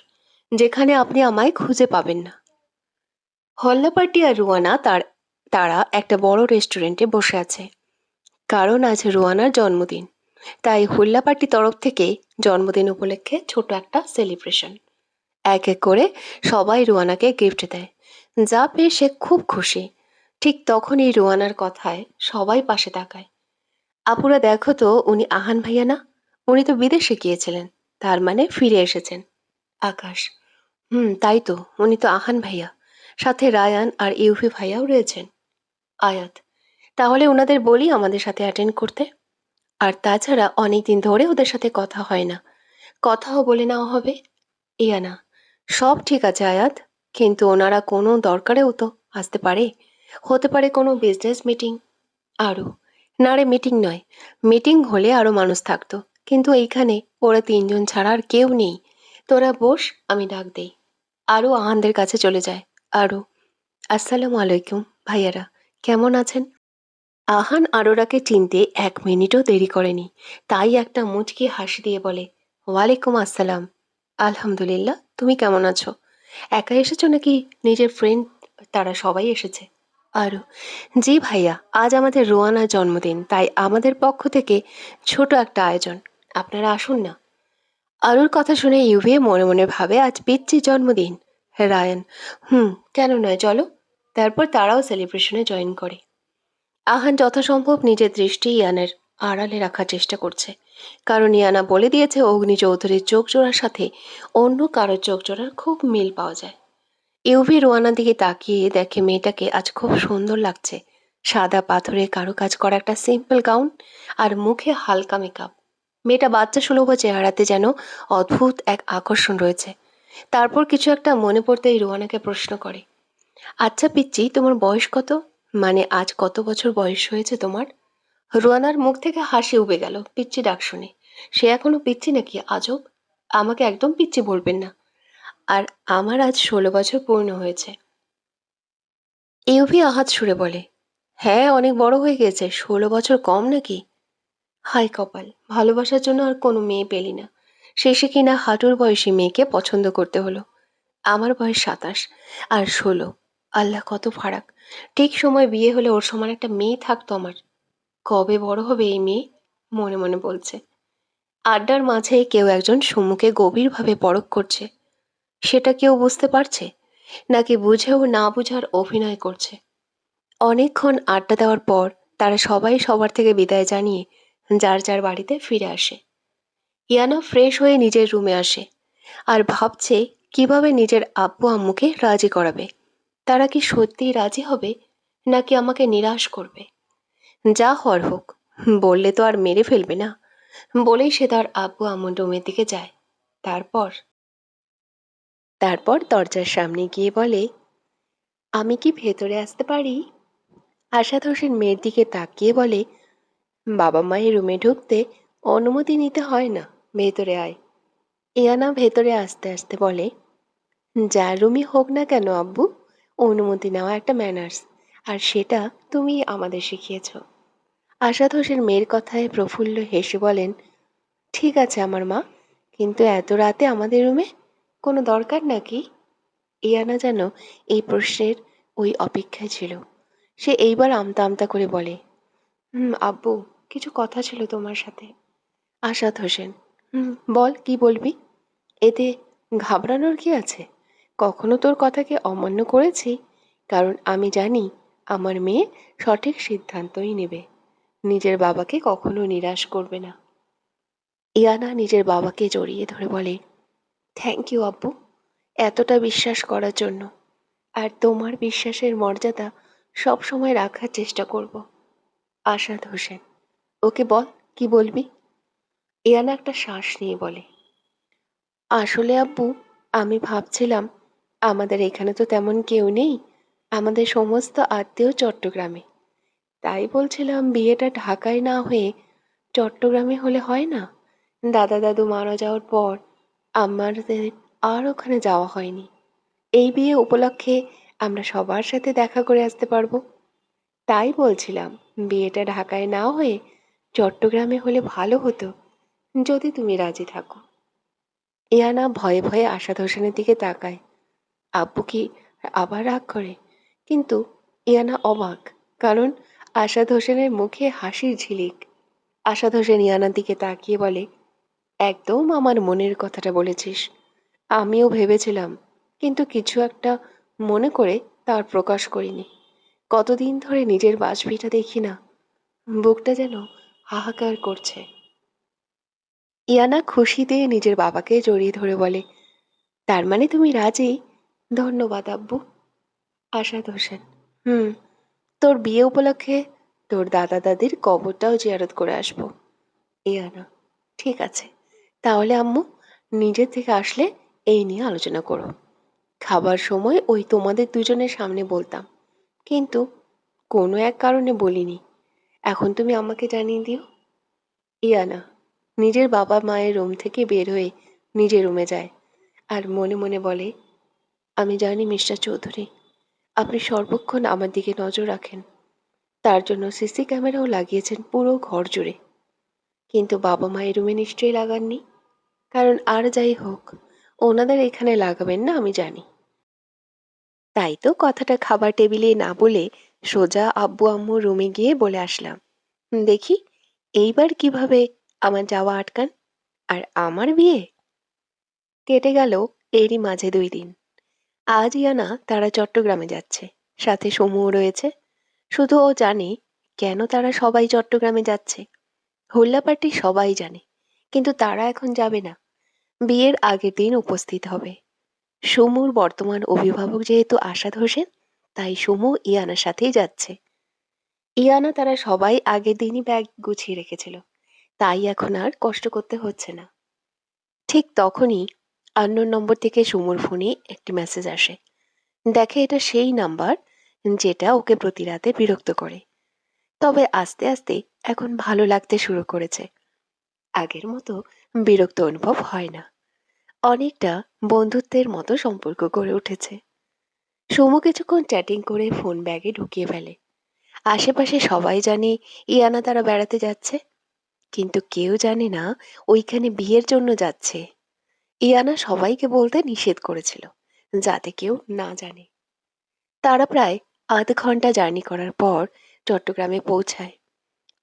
যেখানে আপনি আমায় খুঁজে পাবেন না। হল্লাপার্টি আর রুয়ানা তারা একটা বড় রেস্টুরেন্টে বসে আছে। কারণ আজ রুয়ানার জন্মদিন। তাই হুল্লাপার্টি তরফ থেকে জন্মদিন উপলক্ষে ছোট একটা সেলিব্রেশন। এক এক করে সবাই রুয়ানাকে গিফট দেয়। যা পেয়ে সে খুব খুশি। ঠিক তখনই রুয়ানার কথায় সবাই পাশে তাকায়। আপুরা দেখো তো, উনি আহান ভাইয়া না? উনি তো বিদেশে গিয়েছিলেন, তার মানে ফিরে এসেছেন। আকাশ। তাই তো, উনি তো আহান ভাইয়া। সাথে রায়ান আর ইউফি ভাইয়াও রয়েছেন। আয়াত। তাহলে ওনাদের বলি আমাদের সাথে অ্যাটেন্ড করতে। আর তাছাড়া অনেকদিন ধরে ওদের সাথে কথা হয় না, কথাও বলে নেওয়া হবে। ইয়ানা। সব ঠিক আছে আয়াত, কিন্তু ওনারা কোনো দরকারেও তো আসতে পারে। হতে পারে কোনো বিজনেস মিটিং। আরও। না রে, মিটিং নয়। মিটিং হলে আরও মানুষ থাকতো, কিন্তু এইখানে ওরা তিনজন ছাড়া আর কেউ নেই। তোরা বস, আমি ডাক দেই। আরও আহানদের কাছে চলে যায়। আরও। আসসালামু আলাইকুম ভাইয়ারা, কেমন আছেন? আহান আরোরাকে চিনতে 1 মিনিটও দেরি করেনি। তাই একটা মুচকি হাসি দিয়ে বলে, ওয়ালাইকুম আসসালাম। আলহামদুলিল্লাহ, তুমি কেমন আছো? একা এসেছো নাকি নিজের ফ্রেন্ড তারা সবাই এসেছে? আরও। জি ভাইয়া, আজ আমাদের রোয়ানার জন্মদিন, তাই আমাদের পক্ষ থেকে ছোট একটা আয়োজন। আপনারা আসুন না। আরুর কথা শুনে ইউভি মনে মনে ভাবে আজ পিচ্চির জন্মদিন। রায়ান। কেন নয়, চলো। তারপর তারাও সেলিব্রেশনে জয়েন করে। আহান যথাসম্ভব নিজের দৃষ্টি ইয়ানের আড়ালে রাখার চেষ্টা করছে, কারণ ইয়ানা বলে দিয়েছে অগ্নি চৌধুরীর চোখ জোড়ার সাথে অন্য কারোর চোখ জোড়ার খুব মিল পাওয়া যায়। ইউভি রোয়ানার দিকে তাকিয়ে দেখে মেয়েটাকে আজ খুব সুন্দর লাগছে। সাদা পাথরে কারুকাজ করা একটা সিম্পল গাউন আর মুখে হালকা মেকআপ। মেয়েটা বাচ্চা সুলভ চেহারাতে যেন অদ্ভুত এক আকর্ষণ রয়েছে। তারপর কিছু একটা মনে পড়তেই রোয়ানাকে প্রশ্ন করে, আচ্ছা পিচ্চি, তোমার বয়স কত? মানে আজ কত বছর বয়স হয়েছে তোমার? রোয়ানার মুখ থেকে হাসি উবে গেল পিচ্চি ডাক শুনে। সে এখনো পিচ্চি নাকি? আজব। আমাকে একদম পিচ্চি বলবেন না। আর আমার আজ 16 বছর পূর্ণ হয়েছে। ইউভি আহাত সুরে বলে, হ্যাঁ অনেক বড় হয়ে গেছে, 16 বছর কম নাকি? হাই কপাল, ভালোবাসার জন্য আর কোনো মেয়ে পেলি না, শেষে কিনা হাঁটুর বয়সী মেয়েকে পছন্দ করতে হলো। আমার বয়স 27 আর 16। আল্লাহ, কত ফারাক। ঠিক সময় বিয়ে হলে ওর সমান একটা মেয়ে থাকতো আমার। কবে বড় হবে এই মেয়ে? মনে মনে বলছে। আড্ডার মাঝে কেউ একজন সুমুকে গভীরভাবে পরখ করছে। সেটা কেউ বুঝতে পারছে, নাকি বুঝেও না বুঝার অভিনয় করছে? অনেকক্ষণ আড্ডা দেওয়ার পর তারা সবাই সবার থেকে বিদায় জানিয়ে যার যার বাড়িতে ফিরে আসে। ইয়ানা ফ্রেশ হয়ে নিজের রুমে আসে আর ভাবছে কিভাবে নিজের আব্বু আম্মুকে রাজি করাবে। তারা কি সত্যিই রাজি হবে, নাকি আমাকে নিরাশ করবে? যা হওয়ার হোক, বললে তো আর মেরে ফেলবে না। বলেই সে তার আব্বু আম্মুর রুমের দিকে যায়। তারপর তারপর দরজার সামনে গিয়ে বলে, আমি কি ভেতরে আসতে পারি? আশাদ হোসেন মেয়ের দিকে তাকিয়ে বলে, বাবা মায়ের রুমে ঢুকতে অনুমতি নিতে হয় না, ভেতরে আয়। ইয়ানা ভেতরে আস্তে আস্তে বলে, যার রুমই হোক না কেন আব্বু, অনুমতি নেওয়া একটা ম্যানার্স, আর সেটা তুমি আমাদের শিখিয়েছ। আশাদ হোসেন মেয়ের কথায় প্রফুল্ল হেসে বলেন, ঠিক আছে আমার মা, কিন্তু এত রাতে আমাদের রুমে কোনো দরকার নাকি? ইয়ানা যেন এই প্রশ্নের ওই অপেক্ষায় ছিল। সে এইবার আমতা আমতা করে বলে, আব্বু, কিছু কথা ছিল তোমার সাথে। আশাদ হোসেন, বল, কি বলবি? এতে ঘাবড়ানোর কি আছে? কখনো তোর কথাকে অমান্য করেছি? কারণ আমি জানি আমার মেয়ে সঠিক সিদ্ধান্তই নেবে, নিজের বাবাকে কখনো নিরাশ করবে না। ইয়ানা নিজের বাবাকে জড়িয়ে ধরে বলে, থ্যাংক ইউ আব্বু, এতটা বিশ্বাস করার জন্য। আর তোমার বিশ্বাসের মর্যাদা সব সময় রাখার চেষ্টা করব। আশাদ হোসেন, ওকে বল, কি বলবি? ইয়ানা একটা শ্বাস নিয়ে বলে, আসলে আব্বু, আমি ভাবছিলাম আমাদের এখানে তো তেমন কেউ নেই, আমাদের সমস্ত আত্মীয় চট্টগ্রামে। তাই বলছিলাম বিয়েটা ঢাকায় না হয়ে চট্টগ্রামে হলে হয় না? দাদা দাদু মারা যাওয়ার পর আমাদের আর ওখানে যাওয়া হয়নি। এই বিয়ে উপলক্ষে আমরা সবার সাথে দেখা করে আসতে পারবো। তাই বলছিলাম বিয়েটা ঢাকায় না হয়ে চট্টগ্রামে হলে ভালো হতো, যদি তুমি রাজি থাকো। ইয়ানা ভয়ে ভয়ে আশাদ হোসেনের দিকে তাকায়। আব্বু কি আবার রাগ করে? কিন্তু ইয়ানা অবাক, কারণ আশাদ হোসেনের মুখে হাসির ঝিলিক। আশাদ হোসেন ইয়ানার দিকে তাকিয়ে বলে, একদম আমার মনের কথাটা বলেছিস। আমিও ভেবেছিলাম, কিন্তু কিছু একটা মনে করে তার প্রকাশ করিনি। কতদিন ধরে নিজের বাসভিটা দেখি না, বুকটা যেন হাহাকার করছে। ইয়ানা খুশিতে নিজের বাবাকে জড়িয়ে ধরে বলে, তার মানে তুমি রাজি? ধন্যবাদ আব্বু। আশাদ হোসেন, হুম, তোর বিয়ে উপলক্ষে তোর দাদা দাদির কবরটাও জিয়ারত করে আসবো। ইয়ানা, ঠিক আছে, তাহলে আম্মু, নিজের থেকে আসলে এই নিয়ে আলোচনা করো। খাবার সময় ওই তোমাদের দুজনের সামনে বলতাম, কিন্তু কোনো এক কারণে বলিনি। এখন তুমি আমাকে জানিয়ে দিও। ইয়ানা নিজের বাবা মায়ের রুম থেকে বের হয়ে নিজের রুমে যায় আর মনে মনে বলে, আমি জানি মিস্টার চৌধুরী, আপনি সর্বক্ষণ আমার দিকে নজর রাখেন, তার জন্য সিসি ক্যামেরাও লাগিয়েছেন পুরো ঘর জুড়ে। কিন্তু বাবা মায়ের রুমে নিশ্চয়ই লাগাননি, কারণ আর যাই হোক, ওনাদের এখানে লাগাবেন না আমি জানি। তাই তো কথাটা খাবার টেবিলে না বলে সোজা আব্বু আম্মু রুমে গিয়ে বলে আসলাম, দেখি এইবার কিভাবে আমার যাওয়া আটকান। আর আমার বিয়ে কেটে গেল এরই মাঝে 2 দিন। আজ ইয়ানা তারা চট্টগ্রামে যাচ্ছে, সাথে সমুও রয়েছে। শুধু ও জানে কেন তারা সবাই চট্টগ্রামে যাচ্ছে। হোল্লাপার্টি সবাই জানে, কিন্তু তারা এখন যাবে না, বিয়ের আগের দিন উপস্থিত হবে। সমুর বর্তমান অভিভাবক যেহেতু আশাদ হোসেন, তাই সমু ইয়ানার সাথেই যাচ্ছে। ইয়ানা তারা সবাই আগের দিনই ব্যাগ গুছিয়ে রেখেছিল, তাই এখন আর কষ্ট করতে হচ্ছে না। ঠিক তখনই আননোন নম্বর থেকে সুমুর ফোনে একটি মেসেজ আসে। দেখে এটা সেই নাম্বার যেটা ওকে প্রতি রাতে বিরক্ত করে। তবে আস্তে আস্তে এখন ভালো লাগতে শুরু করেছে। আগের মতো বিরক্ত অনুভব হয় না, অনেকটা বন্ধুত্বের মতো সম্পর্ক গড়ে উঠেছে। সুমু কিছুক্ষণ চ্যাটিং করে ফোন ব্যাগে ঢুকিয়ে ফেলে। আশেপাশে সবাই জানে ইয়ানা তারা বেড়াতে যাচ্ছে, কিন্তু কেউ জানে না ওইখানে বিয়ের জন্য যাচ্ছে। ইয়ানা সবাইকে বলতে নিষেধ করেছিল, যাতে কেউ না জানে। তারা প্রায় আধ ঘন্টা জার্নি করার পর চট্টগ্রামে পৌঁছায়।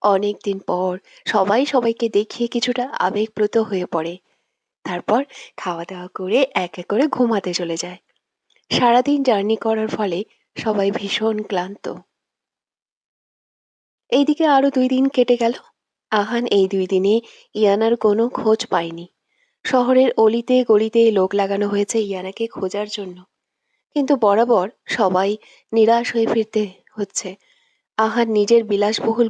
অনেক দিন পর সবাই সবাইকে দেখিয়ে কিছুটা আবেগপ্রত হয়ে পড়ে। তারপর খাওয়া দাওয়া করে এক এক করে ঘুমাতে চলে যায়। সারাদিন জার্নি করার ফলে সবাই ভীষণ ক্লান্ত। এইদিকে আরো 2 দিন কেটে গেল। আহান এই 2 দিনে ইয়ানার কোনো খোঁজ পায়নি। শহরের অলিতে গলিতে লোক লাগানো হয়েছে ইয়ানাকে খোঁজার জন্য, কিন্তু বরাবর সবাই নিরাশ হয়ে ফিরতে হচ্ছে। আহান নিজের বিলাসবহুল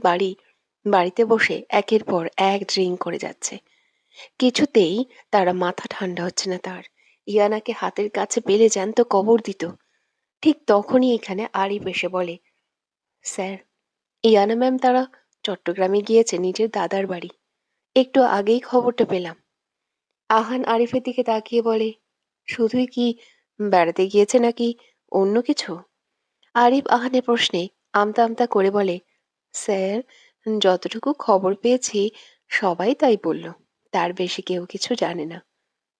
বাড়িতে বসে একের পর এক ড্রিঙ্ক করে যাচ্ছে। কিছুতেই তারা মাথা ঠান্ডা হচ্ছে না তার। ইয়ানাকে হাতের কাছে পেলে জ্যান্ত কবর দিত। ঠিক তখনই এখানে আরিফ এসে বলে, স্যার, ইয়ানা ম্যাম তারা চট্টগ্রামে গিয়েছে নিজের দাদার বাড়ি, একটু আগেই খবরটা পেলাম। আহান আরিফের দিকে তাকিয়ে বলে, শুধুই কি বেড়াতে গিয়েছে নাকি অন্য কিছু? আরিফ আহানের প্রশ্নে আমতা আমতা করে বলে, স্যার, যতটুকু খবর পেয়েছি সবাই তাই বলল, তার বেশি কেউ কিছু জানে না।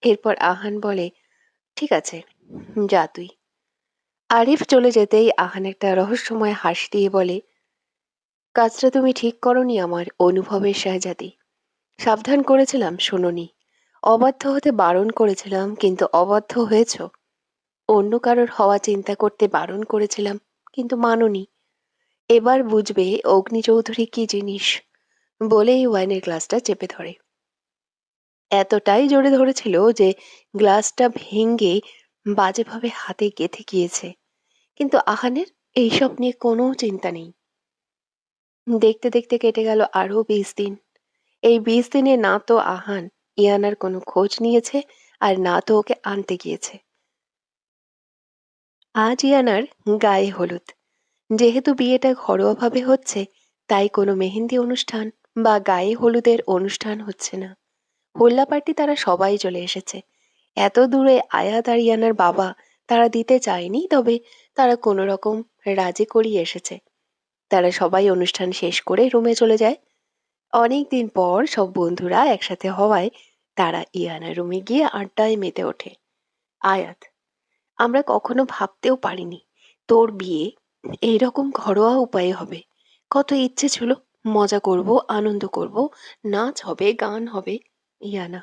এরপর আহান বলে, ঠিক আছে, যা তুই। আরিফ চলে যেতেই আহান একটা রহস্যময় হাসি দিয়ে বলে, কাজটা তুমি ঠিক করনি আমার অনুভবের শাহজাদি। সাবধান করেছিলাম, শোনোনি। অবাধ্য হতে বারণ করেছিলাম, কিন্তু অবাধ্য হয়েছ। অন্য কারোর হওয়া চিন্তা করতে বারণ করেছিলাম, কিন্তু মানোনি। এবার বুঝবে অগ্নিচৌধুরী কি জিনিস। বলেই ওয়াইনের গ্লাসটা চেপে ধরে। এতটাই জোরে ধরেছিল যে গ্লাসটা ভেঙে বাজেভাবে হাতে গেঁথে গিয়েছে। কিন্তু আহানের এইসব নিয়ে কোনো চিন্তা নেই। দেখতে দেখতে কেটে গেল আরো 20 দিন। এই 20 দিনে না তো আহান ইয়ানার কোনো খোঁজ নিয়েছে, আর না তো ওকে আনতে গিয়েছে। আজ ইয়ানার গায়ে হলুদ। যেহেতু বিয়েটা ঘরোয়াভাবে হচ্ছে, তাই কোনো মেহেন্দি অনুষ্ঠান বা গায়ে হলুদের অনুষ্ঠান হচ্ছে না। হোল্লা পার্টি তারা সবাই চলে এসেছে। এত দূরে আয়াত আর ইয়ানার বাবা তারা দিতে চায়নি, তবে তারা কোনো রকম রাজি করিয়ে এসেছে। তারা সবাই অনুষ্ঠান শেষ করে রুমে চলে যায়। অনেক দিন পর সব বন্ধুরা একসাথে হওয়ায় তারা ইয়ানার রুমে গিয়ে আড্ডায় মেতে ওঠে। আয়াত, আমরা কখনো ভাবতেও পারিনি তোর বিয়ে এইরকম ঘরোয়া উপায়ে হবে। কত ইচ্ছে ছিল মজা করব, আনন্দ করব, নাচ হবে, গান হবে। ইয়ানা,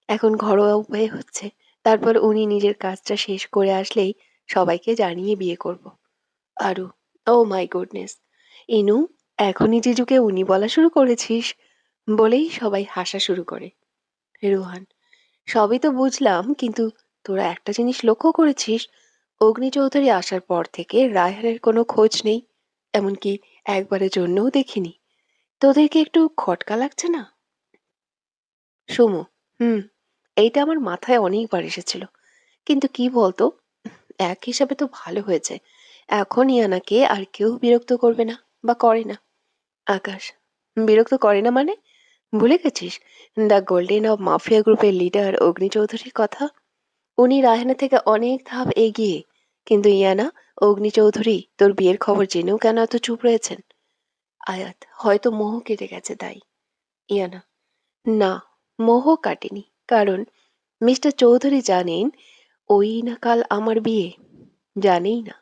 এখন ঘরোয়া উপায়ে হচ্ছে। তারপর উনি নিজের কাজটা শেষ করে আসলেই সবাইকে জানিয়ে বিয়ে করব। আরু, ও মাই গুডনেস, ইনু, এখনই জিজুকে উনি বলা শুরু করেছিস? বলেই সবাই হাসা শুরু করে। রোহান, সবই তো বুঝলাম, কিন্তু তোরা একটা জিনিস লক্ষ্য করেছিস? অগ্নি চৌধুরী আসার পর থেকে রায়হানের কোনো খোঁজ নেই, এমনকি একবারের জন্যও দেখিনি। তোদেরকে একটু খটকা লাগছে না? সুমু, হুম, এইটা আমার মাথায় অনেকবার এসেছিল, কিন্তু কি বলতো, এক হিসাবে তো ভালো হয়েছে। এখন ইয়ানাকে আর কেউ বিরক্ত করবে না, বা করে না। আকাশ, বিরক্ত করে না মানে? ভুলে গেছিস দ্য গোল্ডেন অফ মাফিয়া গ্রুপের লিডার অগ্নি চৌধুরীর কথা? উনি রায়হানা থেকে অনেক ধাপ এগিয়ে। কিন্তু ইয়ানা, অগ্নি চৌধুরী তোর বিয়ের খবর জেনেও কেন এত চুপ রয়েছেন? আয়াত, হয়তো মোহ কেটে গেছে তাই। ইয়ানা, না, মোহ কাটেনি, কারণ মিস্টার চৌধুরী জানেন ওই না কাল আমার বিয়ে। জানেই না।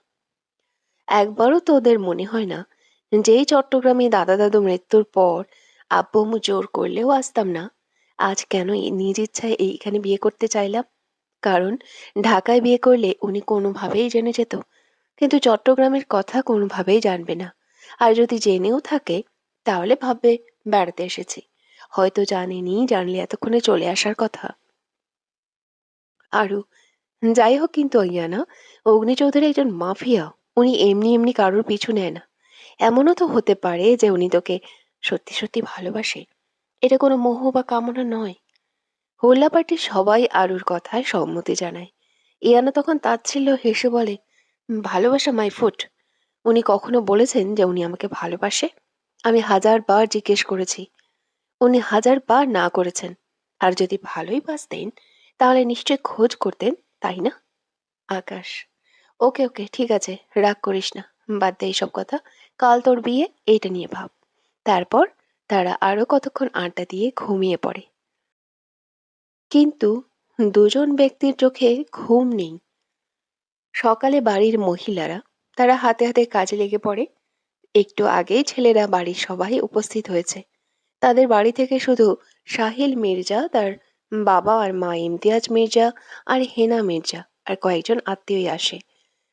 একবারও তোদের মনে হয় না যেই চট্টগ্রামে দাদা দাদু মৃত্যুর পর আব্বু আম্মু জোর করলেও আসতাম না, আজ কেন নিজ ইচ্ছায় এইখানে বিয়ে করতে চাইলাম? কারণ ঢাকায় বিয়ে করলে উনি কোনোভাবেই জেনে যেত, কিন্তু চট্টগ্রামের কথা কোনোভাবেই জানবে না। আর যদি জেনেও থাকে, তাহলে ভাববে বেড়াতে এসেছি। হয়তো জানেনি, জানলে এতক্ষণে চলে আসার কথা। আরু, যাই হোক, কিন্তু ইয়ানা, অগ্নি চৌধুরী একজন মাফিয়া। উনি এমনি এমনি কারোর পিছু নেয় না। এমনও তো হতে পারে যে উনি তোকে সত্যি সত্যি ভালোবাসে। এটা কোনো মোহ বা কামনা নয়। হোল্লা পার্টির সবাই আরুর কথায় সম্মতি জানায়। ইয়ানা তখন তাচ্ছিল্য হেসে বলে, ভালোবাসা মাই ফুট। উনি কখনো বলেছেন যে উনি আমাকে ভালোবাসে? আমি 1000 বার জিজ্ঞেস করেছি। উনি 1000 বার না করেছেন। আর যদি ভালোই বাসতেন, তাহলে নিশ্চয় খোঁজ করতেন, তাই না? আকাশ, ওকে ওকে, ঠিক আছে, রাগ করিস না। বাদ দে এইসব কথা। কাল তোর বিয়ে, এইটা নিয়ে ভাব। তারপর তারা আরো কতক্ষণ আড্ডা দিয়ে ঘুমিয়ে পড়ে। কিন্তু দুজন ব্যক্তির চোখে ঘুম নেই। সকালে বাড়ির মহিলারা তারা হাতে হাতে কাজে লেগে পড়ে। একটু আগেই ছেলেরা বাড়ির সবাই উপস্থিত হয়েছে। তাদের বাড়ি থেকে শুধু সাহিল মির্জা, তার বাবা আর মা ইমতিয়াজ মির্জা, আর হেনা মির্জা আর কয়েকজন আত্মীয়ই আসে।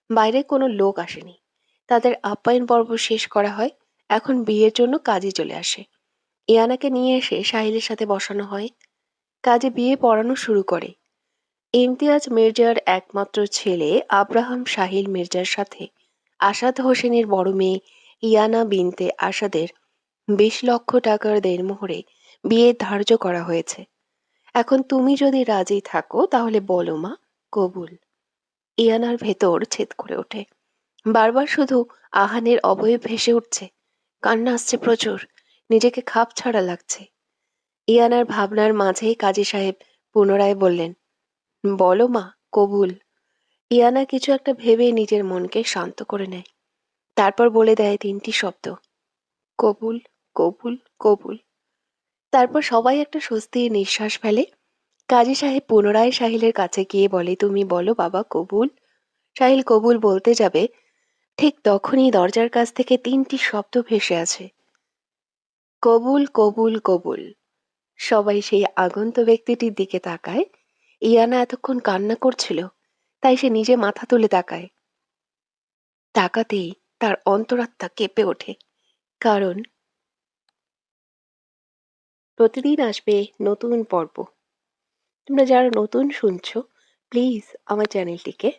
বাইরে কোনো লোক আসেনি। তাদের আপ্যায়ন পর্ব শেষ করা হয়। এখন বিয়ের জন্য কাজে চলে আসে। ইয়ানাকে নিয়ে এসে সাহিলের সাথে বসানো হয়। কাজে বিয়ে পড়ানো শুরু করে। ইমতিয়াজ মির্জার একমাত্র ছেলে আব্রাহাম সাহিল মির্জার সাথে আসাদ হোসেনের বড় মেয়ে ইয়ানা বিনতে আসাদের 20 লক্ষ টাকার দেনমোহরে বিয়ে ধার্য করা হয়েছে। এখন তুমি যদি রাজি থাকো তাহলে বলো মা, কবুল। ইয়ানার ভেতর ছেদ করে ওঠে। বারবার শুধু আহানের অবয়ব ভেসে উঠছে। কান্না আসছে প্রচুর। নিজেকে খাপ ছাড়া লাগছে। ইয়ানার ভাবনার মাঝেই কাজী সাহেব পুনরায় বললেন, বলো মা, কবুল। ইয়ানা কিছু একটা ভেবে নিজের মনকে শান্ত করে নেয়। তারপর বলে দেয় 3টি শব্দ, কবুল, কবুল, কবুল। তারপর সবাই একটা স্বস্তির নিঃশ্বাস ফেলে। কাজী সাহেব পুনরায় সাহিলের কাছে গিয়ে বলে, তুমি বলো বাবা, কবুল। সাহিল কবুল বলতে যাবে, ঠিক তখনই দরজার কাছ থেকে 3টি শব্দ ভেসে আছে, কবুল, কবুল, কবুল। সবাই সেই আগন্ত ব্যক্তিটির দিকে তাকায়। ইয়ানা এতক্ষণ কান্না করছিল, তাই সে নিজে মাথা তুলে তাকায়। তাকাতেই তার অন্তরাত্মা কেঁপে ওঠে। কারণ প্রতিদিন আসবে নতুন পর্ব। তোমরা যারা নতুন শুনছো, প্লিজ আমার চ্যানেলটিকে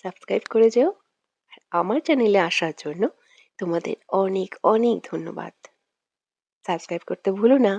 সাবস্ক্রাইব করে যেও। আর আমার চ্যানেলে আসার জন্য তোমাদের অনেক অনেক ধন্যবাদ। সাবস্ক্রাইব করতে ভুলো না।